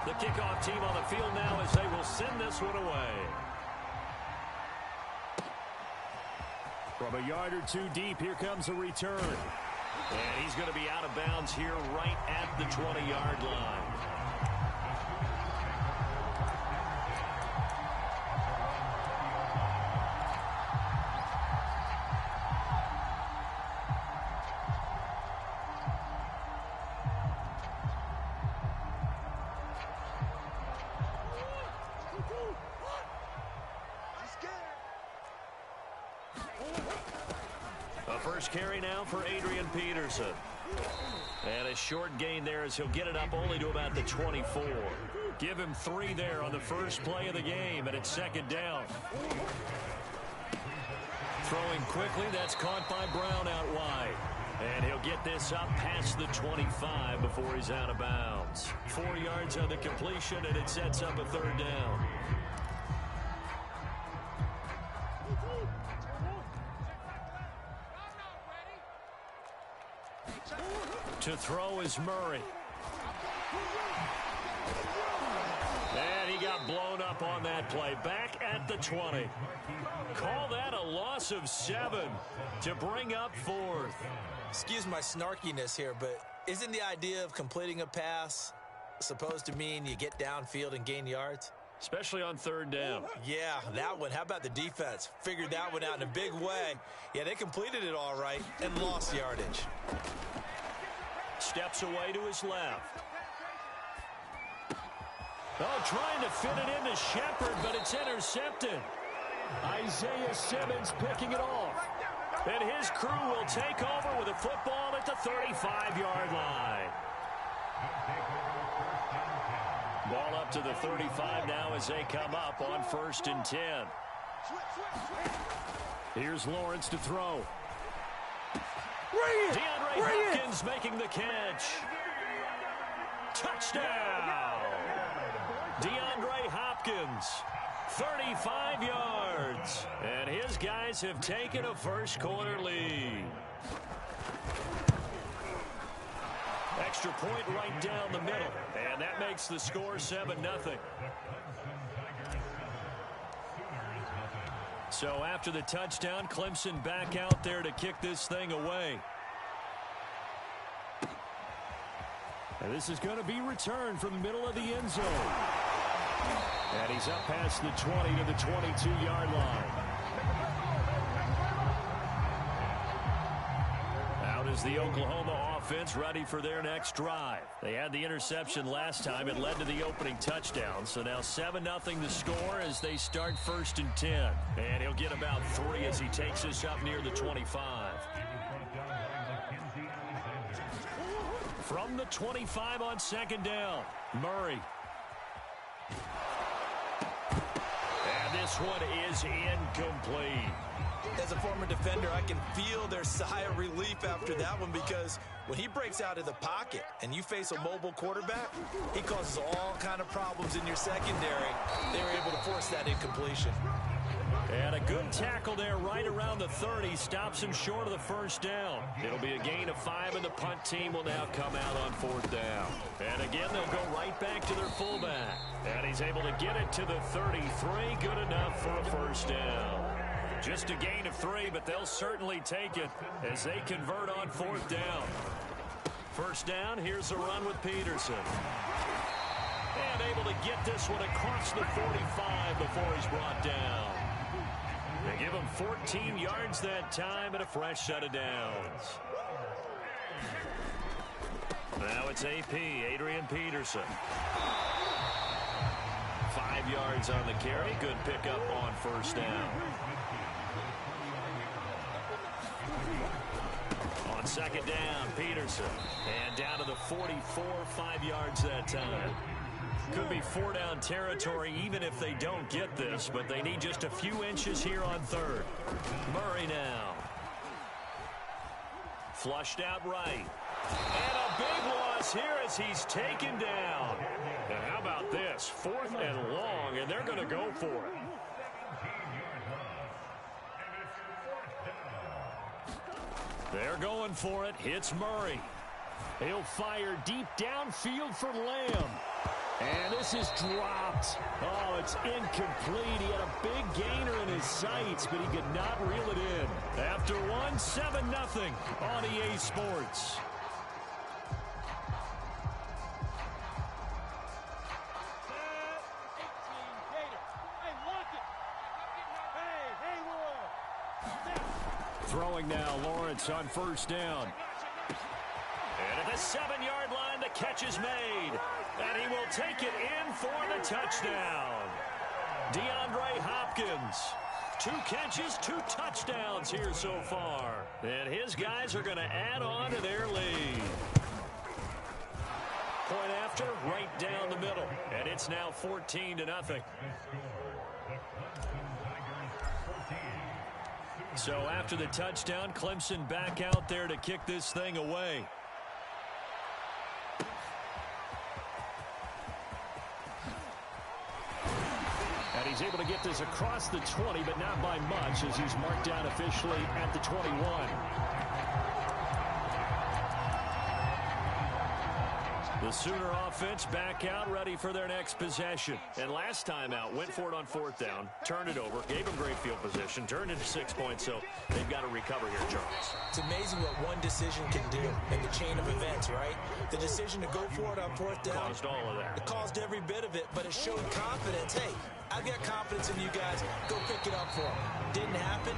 S1: The kickoff team on the field now as they will send this one away. From a yard or two deep, here comes a return. And he's going to be out of bounds here right at the 20-yard line. First carry now for Adrian Peterson. And a short gain there as he'll get it up only to about the 24. Give him 3 there on the first play of the game, and it's second down. Throwing quickly, that's caught by Brown out wide. And he'll get this up past the 25 before he's out of bounds. 4 yards on the completion, and it sets up a third down. To throw is Murray. And he got blown up on that play. Back at the 20. Call that a loss of 7 to bring up 4th.
S2: Excuse my snarkiness here, but isn't the idea of completing a pass supposed to mean you get downfield and gain yards?
S1: Especially on third down.
S2: Yeah, that one. How about the defense? Figured that one out in a big way. Yeah, they completed it all right and lost yardage.
S1: Steps away to his left. Oh, trying to fit it into Shepard, but it's intercepted. Isaiah Simmons picking it off. And his crew will take over with a football at the 35-yard line. Ball up to the 35 now as they come up on 1st and 10. Here's Lawrence to throw. DeAndre Hopkins making the catch. Touchdown. DeAndre Hopkins, 35 yards. And his guys have taken a first-quarter lead. Extra point right down the middle. And that makes the score 7-0. So after the touchdown, Clemson back out there to kick this thing away. And this is going to be returned from the middle of the end zone. And he's up past the 20 to the 22-yard line. Out is the Oklahoma offense ready for their next drive. They had the interception last time. It led to the opening touchdown. So now 7-0 the score as they start 1st and 10. And he'll get about 3 as he takes us up near the 25. From the 25 on 2nd down, Murray. And this one is incomplete.
S2: As a former defender, I can feel their sigh of relief after that one, because when he breaks out of the pocket and you face a mobile quarterback, he causes all kind of problems in your secondary. They were able to force that incompletion.
S1: And a good tackle there right around the 30 stops him short of the first down. It'll be a gain of 5, and the punt team will now come out on 4th down. And again, they'll go right back to their fullback. And he's able to get it to the 33. Good enough for a first down. Just a gain of 3, but they'll certainly take it as they convert on 4th down. First down, here's a run with Peterson. And able to get this one across the 45 before he's brought down. They give him 14 yards that time and a fresh set of downs. Now it's AP, Adrian Peterson. 5 yards on the carry. Good pickup on 1st down. On 2nd down, Peterson. And down to the 44, 5 yards that time. Could be 4-down territory even if they don't get this, but they need just a few inches here on 3rd. Murray now. Flushed out right. And a big loss here as he's taken down. And how about this? 4th and long, and they're going to go for it. They're going for it. Hits Murray. He'll fire deep downfield for Lamb. And this is dropped. Oh, it's incomplete. He had a big gainer in his sights, but he could not reel it in. After one, 7-0 on EA Sports. Throwing now, Lawrence on 1st down. And at the 7-yard line, the catch is made. And he will take it in for the touchdown. DeAndre Hopkins. 2 catches, 2 touchdowns here so far. And his guys are going to add on to their lead. Point after, right down the middle. And it's now 14-0. So after the touchdown, Clemson back out there to kick this thing away. And he's able to get this across the 20, but not by much, as he's marked down officially at the 21. The Sooner offense back out, ready for their next possession. And last time out, went for it on 4th down, turned it over, gave them great field position, turned into 6 points, so they've got to recover here, Charles.
S2: It's amazing what one decision can do in the chain of events, right? The decision to go for it on 4th down.
S1: Caused all of that.
S2: It caused every bit of it, but it showed confidence. Hey, I've got confidence in you guys. Go pick it up for them. Didn't happen.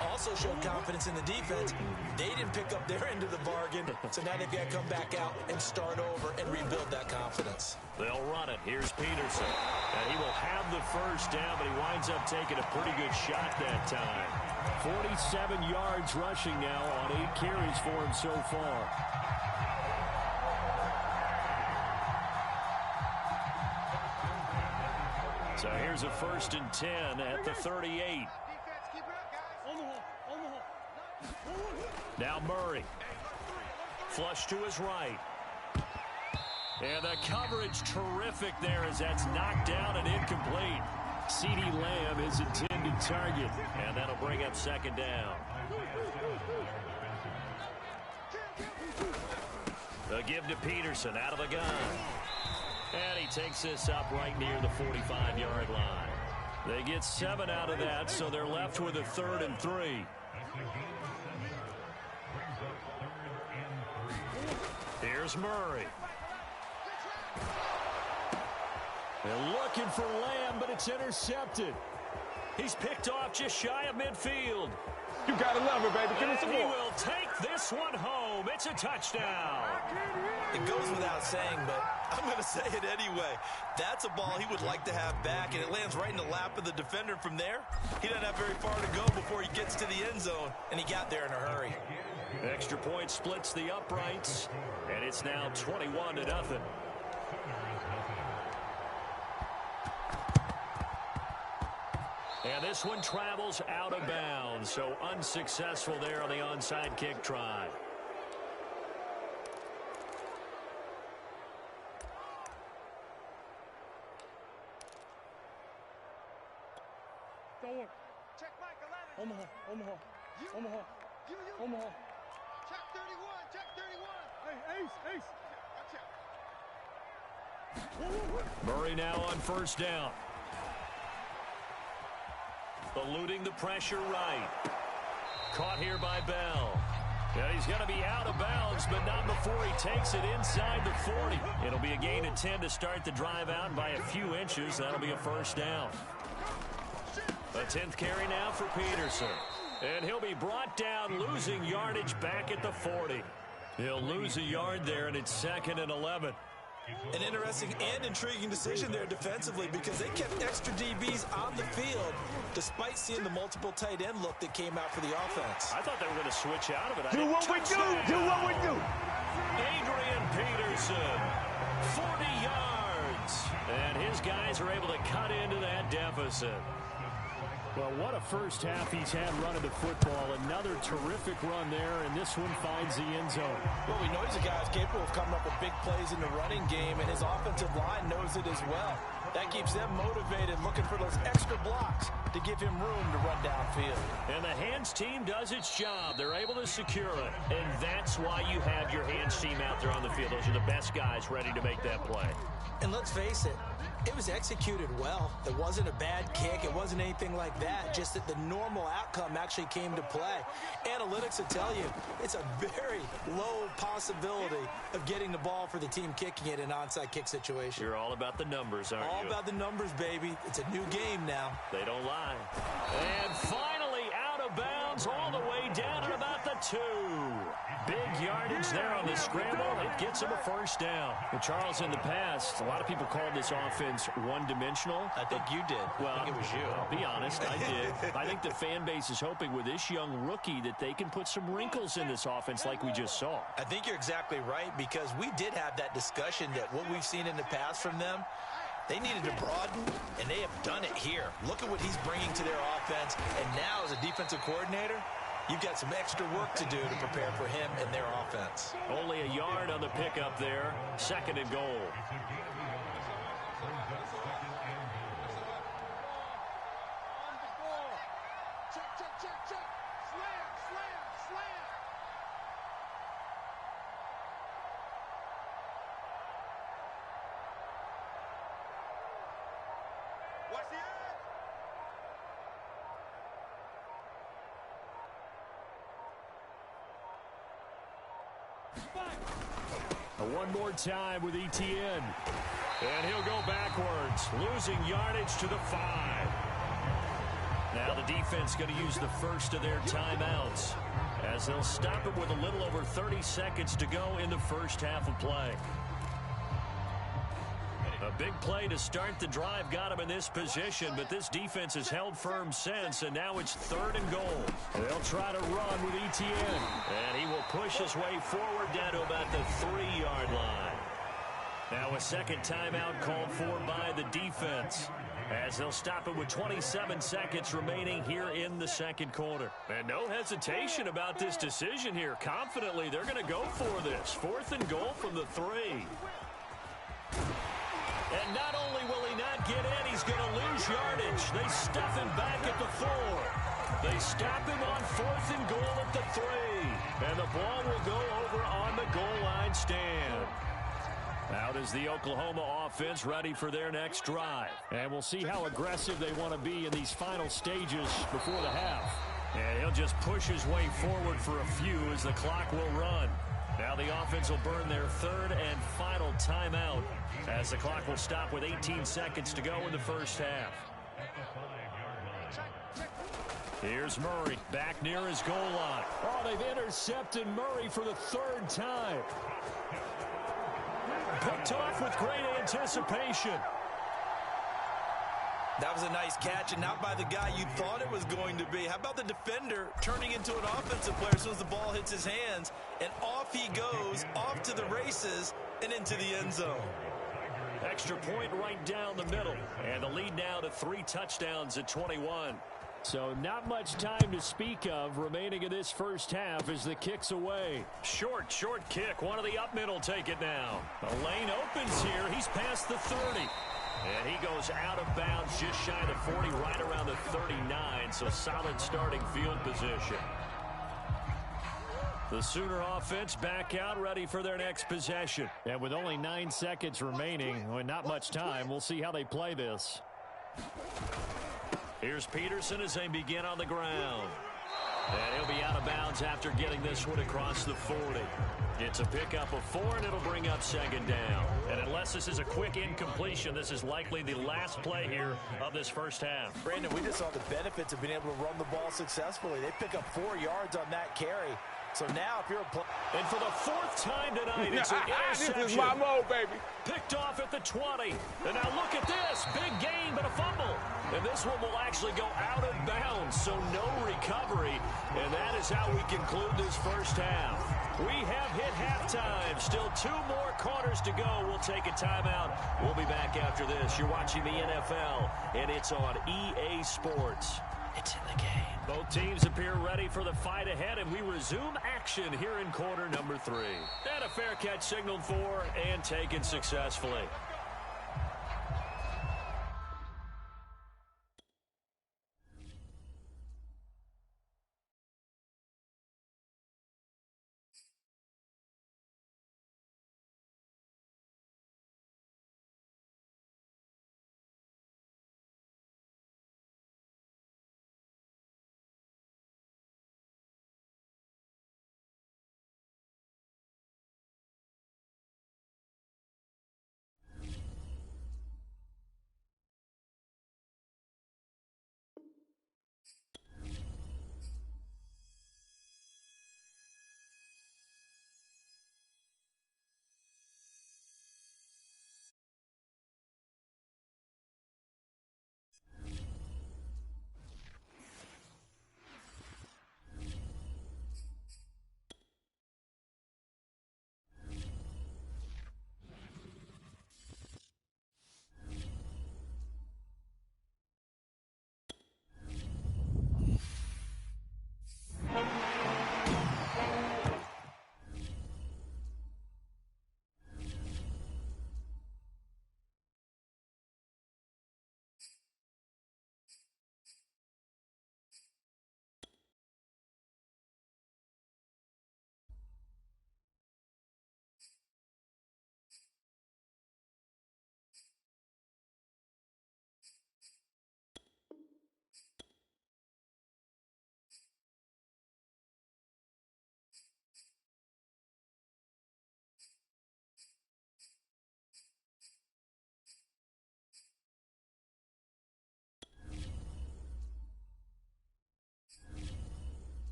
S2: Also showed confidence in the defense. They didn't pick up their end of the bargain, so now they've got to come back out and start over and rebuild that confidence.
S1: They'll run it. Here's Peterson. And he will have the 1st down, but he winds up taking a pretty good shot that time. 47 yards rushing now on 8 carries for him so far. So here's a 1st and 10 at the 38. Now Murray. Flush to his right. And the coverage terrific there as that's knocked down and incomplete. CeeDee Lamb is intended target. And that'll bring up 2nd down. The give to Peterson out of the gun. And he takes this up right near the 45-yard line. They get 7 out of that, so they're left with a 3rd and 3. Here's Murray. They're looking for Lamb, but it's intercepted. He's picked off just shy of midfield.
S3: You gotta love it, baby. Give me some more.
S1: He will take this one home. It's a touchdown.
S2: It goes without saying, but I'm going to say it anyway. That's a ball he would like to have back, and it lands right in the lap of the defender. From there, he doesn't have very far to go before he gets to the end zone, and he got there in a hurry.
S1: Extra point splits the uprights, and it's now 21-0. And this one travels out of bounds, so unsuccessful there on the onside kick try.
S4: Check Mike 11.
S3: Omaha.
S4: Check 31. Check 31.
S3: Hey, Ace.
S1: Murray now on 1st down. Eluding the pressure right. Caught here by Bell. And he's going to be out of bounds, but not before he takes it inside the 40. It'll be a gain of 10 to start the drive out by a few inches. That'll be a 1st down. A 10th carry now for Peterson. And he'll be brought down, losing yardage back at the 40. He'll lose a yard there, and it's 2nd and 11.
S2: An interesting and intriguing decision there defensively, because they kept extra DBs on the field despite seeing the multiple tight end look that came out for the offense.
S1: I thought they were going to switch out of it.
S3: Do what we do. Do what we do.
S1: Adrian Peterson, 40 yards. And his guys are able to cut into that deficit. Well, what a first half he's had running the football. Another terrific run there, and this one finds the end zone.
S2: Well, we know he's a guy who's capable of coming up with big plays in the running game, and his offensive line knows it as well. That keeps them motivated, looking for those extra blocks to give him room to run downfield.
S1: And the hands team does its job. They're able to secure it, and that's why you have your hands team out there on the field. Those are the best guys ready to make that play.
S5: And let's face it, it was executed well. It wasn't a bad kick. It wasn't anything like that. Just that the normal outcome actually came to play. Analytics will tell you it's a very low possibility of getting the ball for the team kicking it in an onside kick situation.
S1: You're all about the numbers, aren't you?
S5: All about the numbers, baby. It's a new game now.
S1: They don't lie. And finally out of bounds all the way down at about the 2. Big yardage there on the scramble. It gets him a first down. Well, Charles, in the past, a lot of people called this offense one-dimensional.
S2: I think you did.
S1: Well,
S2: I think it was you.
S1: I'll be honest, I did. I think the fan base is hoping with this young rookie that they can put some wrinkles in this offense like we just saw.
S2: I think you're exactly right, because we did have that discussion that what we've seen in the past from them, they needed to broaden, and they have done it here. Look at what he's bringing to their offense, and now as a defensive coordinator, you've got some extra work to do to prepare for him and their offense.
S1: Only a yard on the pickup there. 2nd and goal. One more time with Etienne. And he'll go backwards, losing yardage to the 5. Now the defense going to use the first of their timeouts, as they'll stop it with a little over 30 seconds to go in the first half of play. A big play to start the drive got him in this position, but this defense has held firm since, and now it's 3rd and goal. They'll try to run with Etienne, and he will push his way forward down to about the 3-yard line. Now a second timeout called for by the defense, as they'll stop it with 27 seconds remaining here in the 2nd quarter. And no hesitation about this decision here. Confidently, they're going to go for this. 4th and goal from the 3. And not only will he not get in, he's going to lose yardage. They stuff him back at the 4. They stop him on 4th and goal at the 3. And the ball will go over on the goal line stand. Out is the Oklahoma offense, ready for their next drive. And we'll see how aggressive they want to be in these final stages before the half. And he'll just push his way forward for a few as the clock will run. Now the offense will burn their 3rd and final timeout, as the clock will stop with 18 seconds to go in the first half. Here's Murray back near his goal line. Oh, they've intercepted Murray for the 3rd time. Picked off with great anticipation.
S2: That was a nice catch, and not by the guy you thought it was going to be. How about the defender turning into an offensive player as soon as the ball hits his hands, and off he goes, off to the races, and into the end zone.
S1: Extra point right down the middle, and the lead now to 3 touchdowns at 21. So not much time to speak of remaining in this first half as the kick's away. Short kick. One of the up middle take it now. The lane opens here. He's past the 30. And he goes out of bounds just shy of the 40, right around the 39. So solid starting field position. The Sooner offense back out, ready for their next possession. And with only 9 seconds remaining, and not much time, we'll see how they play this. Here's Peterson as they begin on the ground. And he'll be out of bounds after getting this one across the 40. It's a pickup of 4, and it'll bring up 2nd down. And unless this is a quick incompletion, this is likely the last play here of this first half.
S2: Brandon, we just saw the benefits of being able to run the ball successfully. They pick up 4 yards on that carry. So now if you're a
S1: and for the 4th time tonight, it's an interception.
S3: This is my mode, baby.
S1: Picked off at the 20. And now look at this. Big gain, but a fumble. And this one will actually go out of bounds, so no recovery. And that is how we conclude this first half. We have hit halftime. Still 2 more quarters to go. We'll take a timeout. We'll be back after this. You're watching the NFL, and it's on EA Sports.
S5: It's in the game.
S1: Both teams appear ready for the fight ahead, and we resume action here in quarter number 3. And a fair catch signaled for and taken successfully.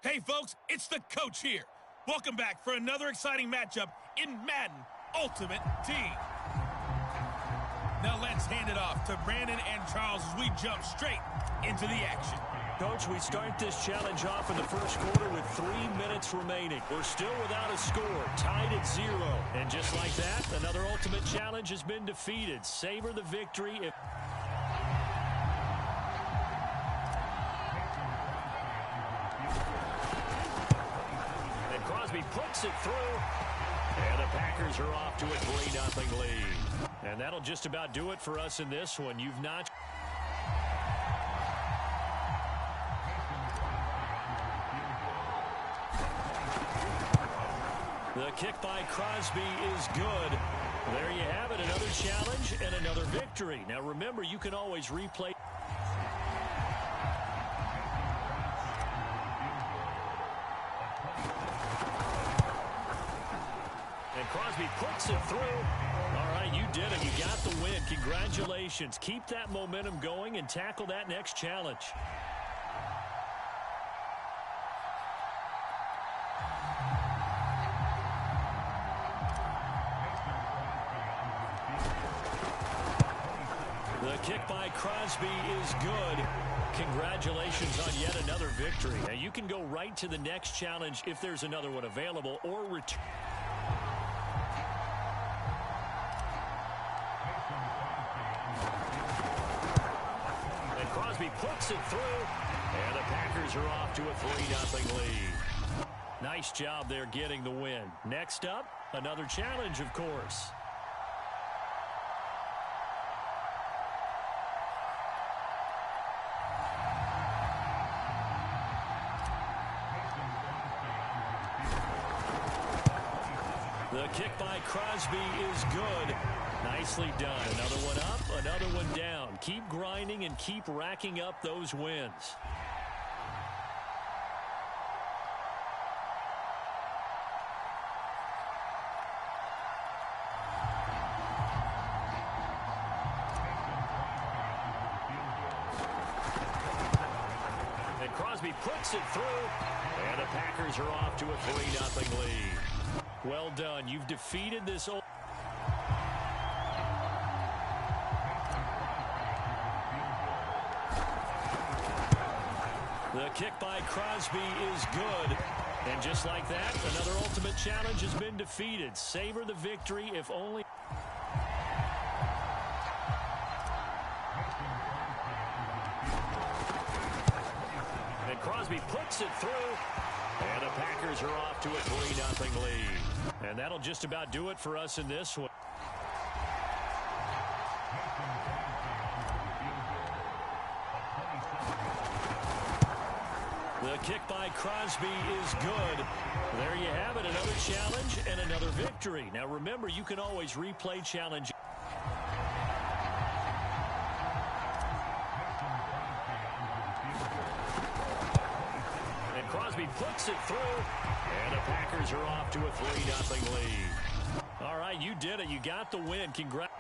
S6: Hey, folks, it's the coach here. Welcome back for another exciting matchup in Madden Ultimate Team. Now let's hand it off to Brandon and Charles as we jump straight into the action.
S1: Coach, we start this challenge off in the first quarter with 3 minutes remaining. We're still without a score, tied at 0. And just like that, another Ultimate Challenge has been defeated. Savor the victory. Crosby puts it through, and the Packers are off to a 3-0 lead. And that'll just about do it for us in this one. You've not... The kick by Crosby is good. There you have it, another challenge and another victory. Now remember, you can always replay... Crosby puts it through. All right, you did it. You got the win. Congratulations. Keep that momentum going and tackle that next challenge. The kick by Crosby is good. Congratulations on yet another victory. Now, you can go right to the next challenge if there's another one available or return. Crosby puts it through, and the Packers are off to a 3-0 lead. Nice job there getting the win. Next up, another challenge, of course. The kick by Crosby is good. Nicely done. Another one up, another one down. Keep grinding and keep racking up those wins. And Crosby puts it through. And the Packers are off to a 3-0 lead. Well done. You've defeated this old... The kick by Crosby is good. And just like that, another ultimate challenge has been defeated. Savor the victory if only... And Crosby puts it through. And the Packers are off to a 3-0 lead. And that'll just about do it for us in this one. The kick by Crosby is good. There you have it, another challenge and another victory. Now remember, you can always replay challenge. And Crosby puts it through. And the Packers are off to a 3-0 lead. All right, you did it. You got the win. Congrats.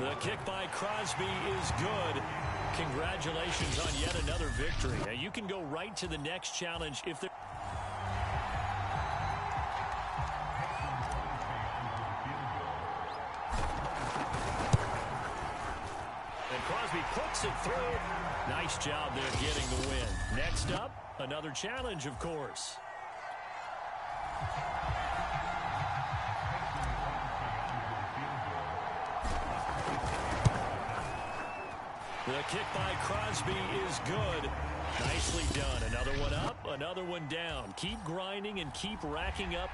S1: The kick by Crosby is good. Congratulations on yet another victory. Now you can go right to the next challenge if there... And Crosby puts it through. Nice job there getting the win. Next up, another challenge, of course. The kick by Crosby is good. Nicely done. Another one up, another one down. Keep grinding and keep racking up.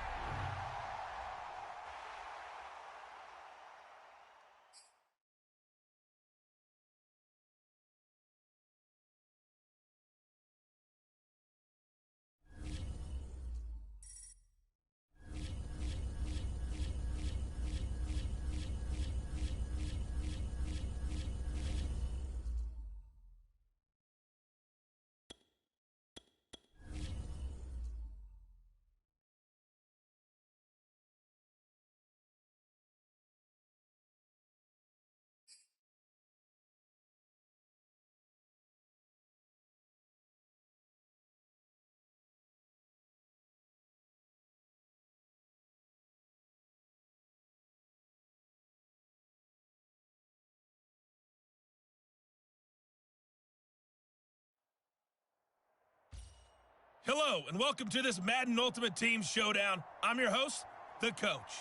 S6: Hello, and welcome to this Madden Ultimate Team Showdown. I'm your host, the coach.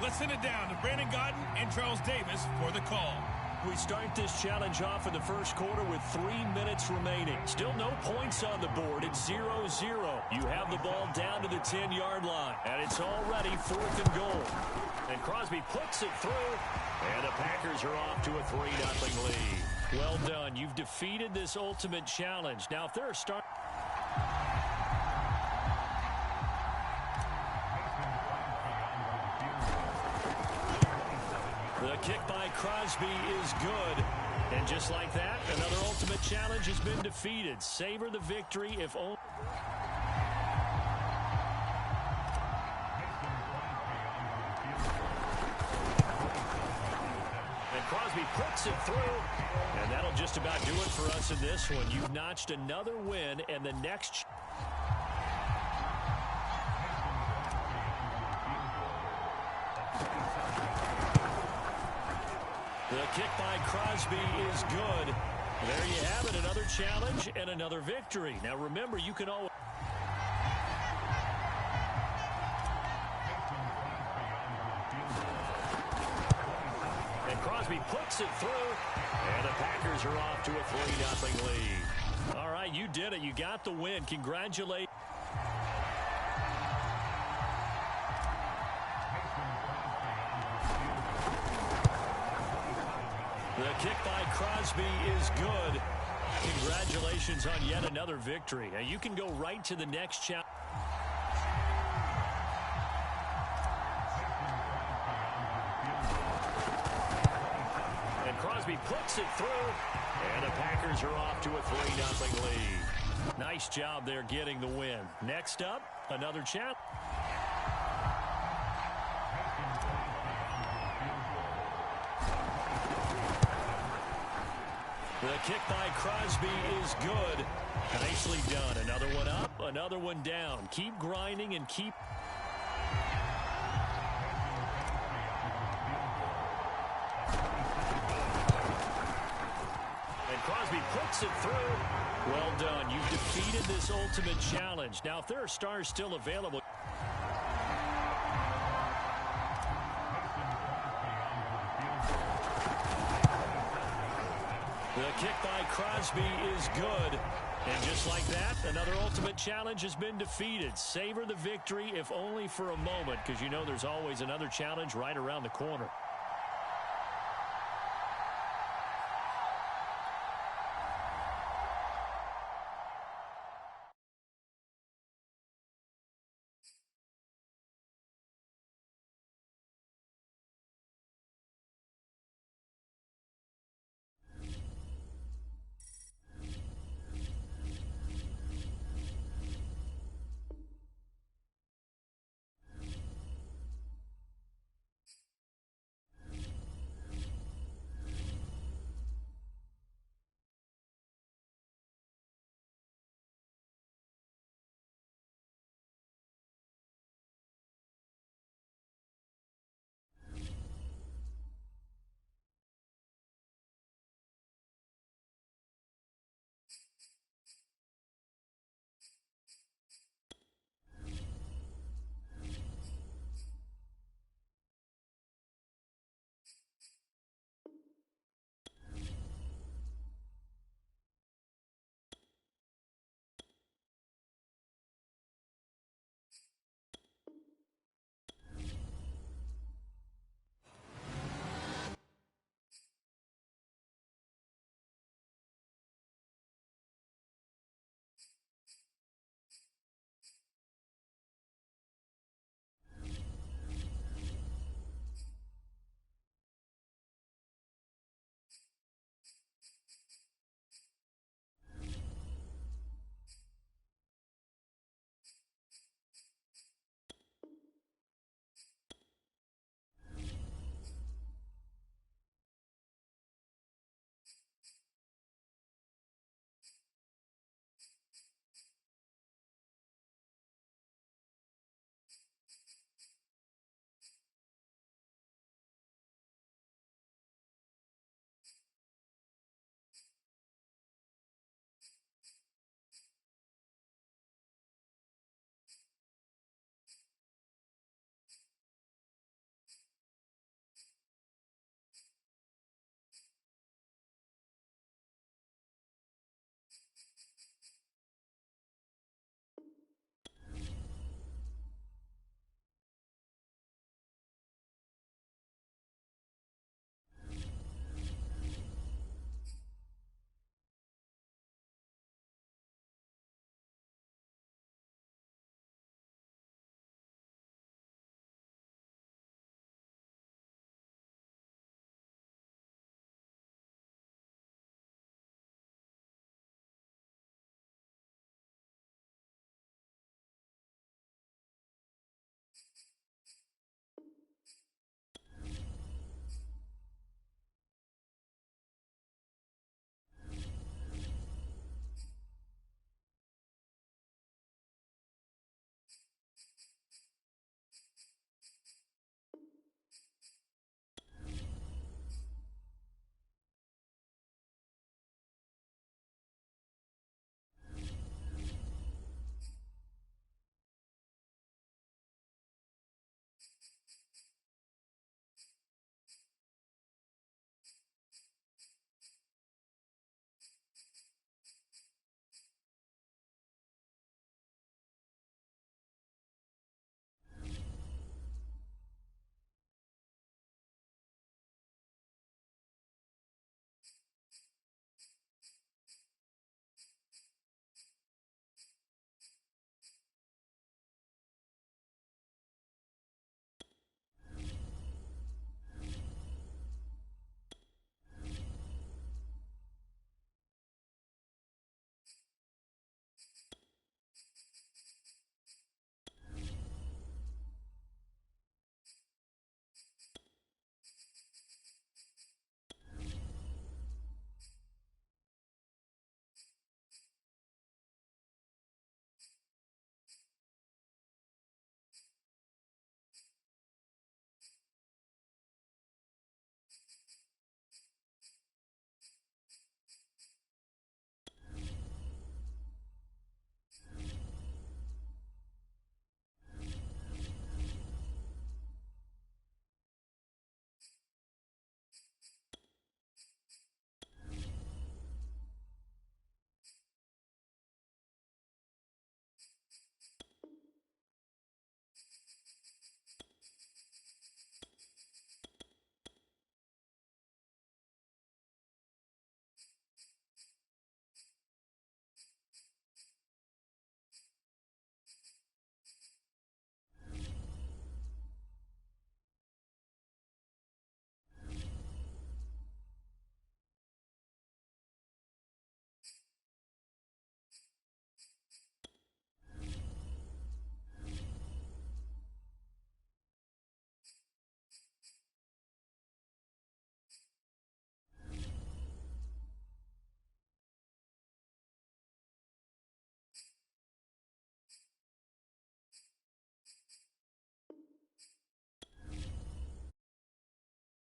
S6: Let's send it down to Brandon Godden and Charles Davis for the call.
S1: We start this challenge off in the first quarter with 3 minutes remaining. Still no points on the board. It's 0-0. You have the ball down to the 10-yard line, and it's already 4th and goal. And Crosby puts it through, and the Packers are off to a 3-0 lead. Well done. You've defeated this ultimate challenge. Now, if there are start... The kick by Crosby is good. And just like that, another ultimate challenge has been defeated. Savor the victory if only... Crosby puts it through, and that'll just about do it for us in this one. You've notched another win, and the next... The kick by Crosby is good. There you have it, another challenge and another victory. Now remember, you can always... Crosby puts it through, and the Packers are off to a 3-0 lead. All right, you did it. You got the win. Congratulations. The kick by Crosby is good. Congratulations on yet another victory. Now you can go right to the next challenge. And Crosby puts it through, and the Packers are off to a 3-0 lead. Nice job there getting the win. Next up, another challenge. The kick by Crosby is good. Nicely done. Another one up, another one down. Keep grinding and keep... And Crosby puts it through. Well done. You've defeated this ultimate challenge. Now, if there are stars still available... The kick by Crosby is good. And just like that, another ultimate challenge has been defeated. Savor the victory, if only for a moment, because you know there's always another challenge right around the corner.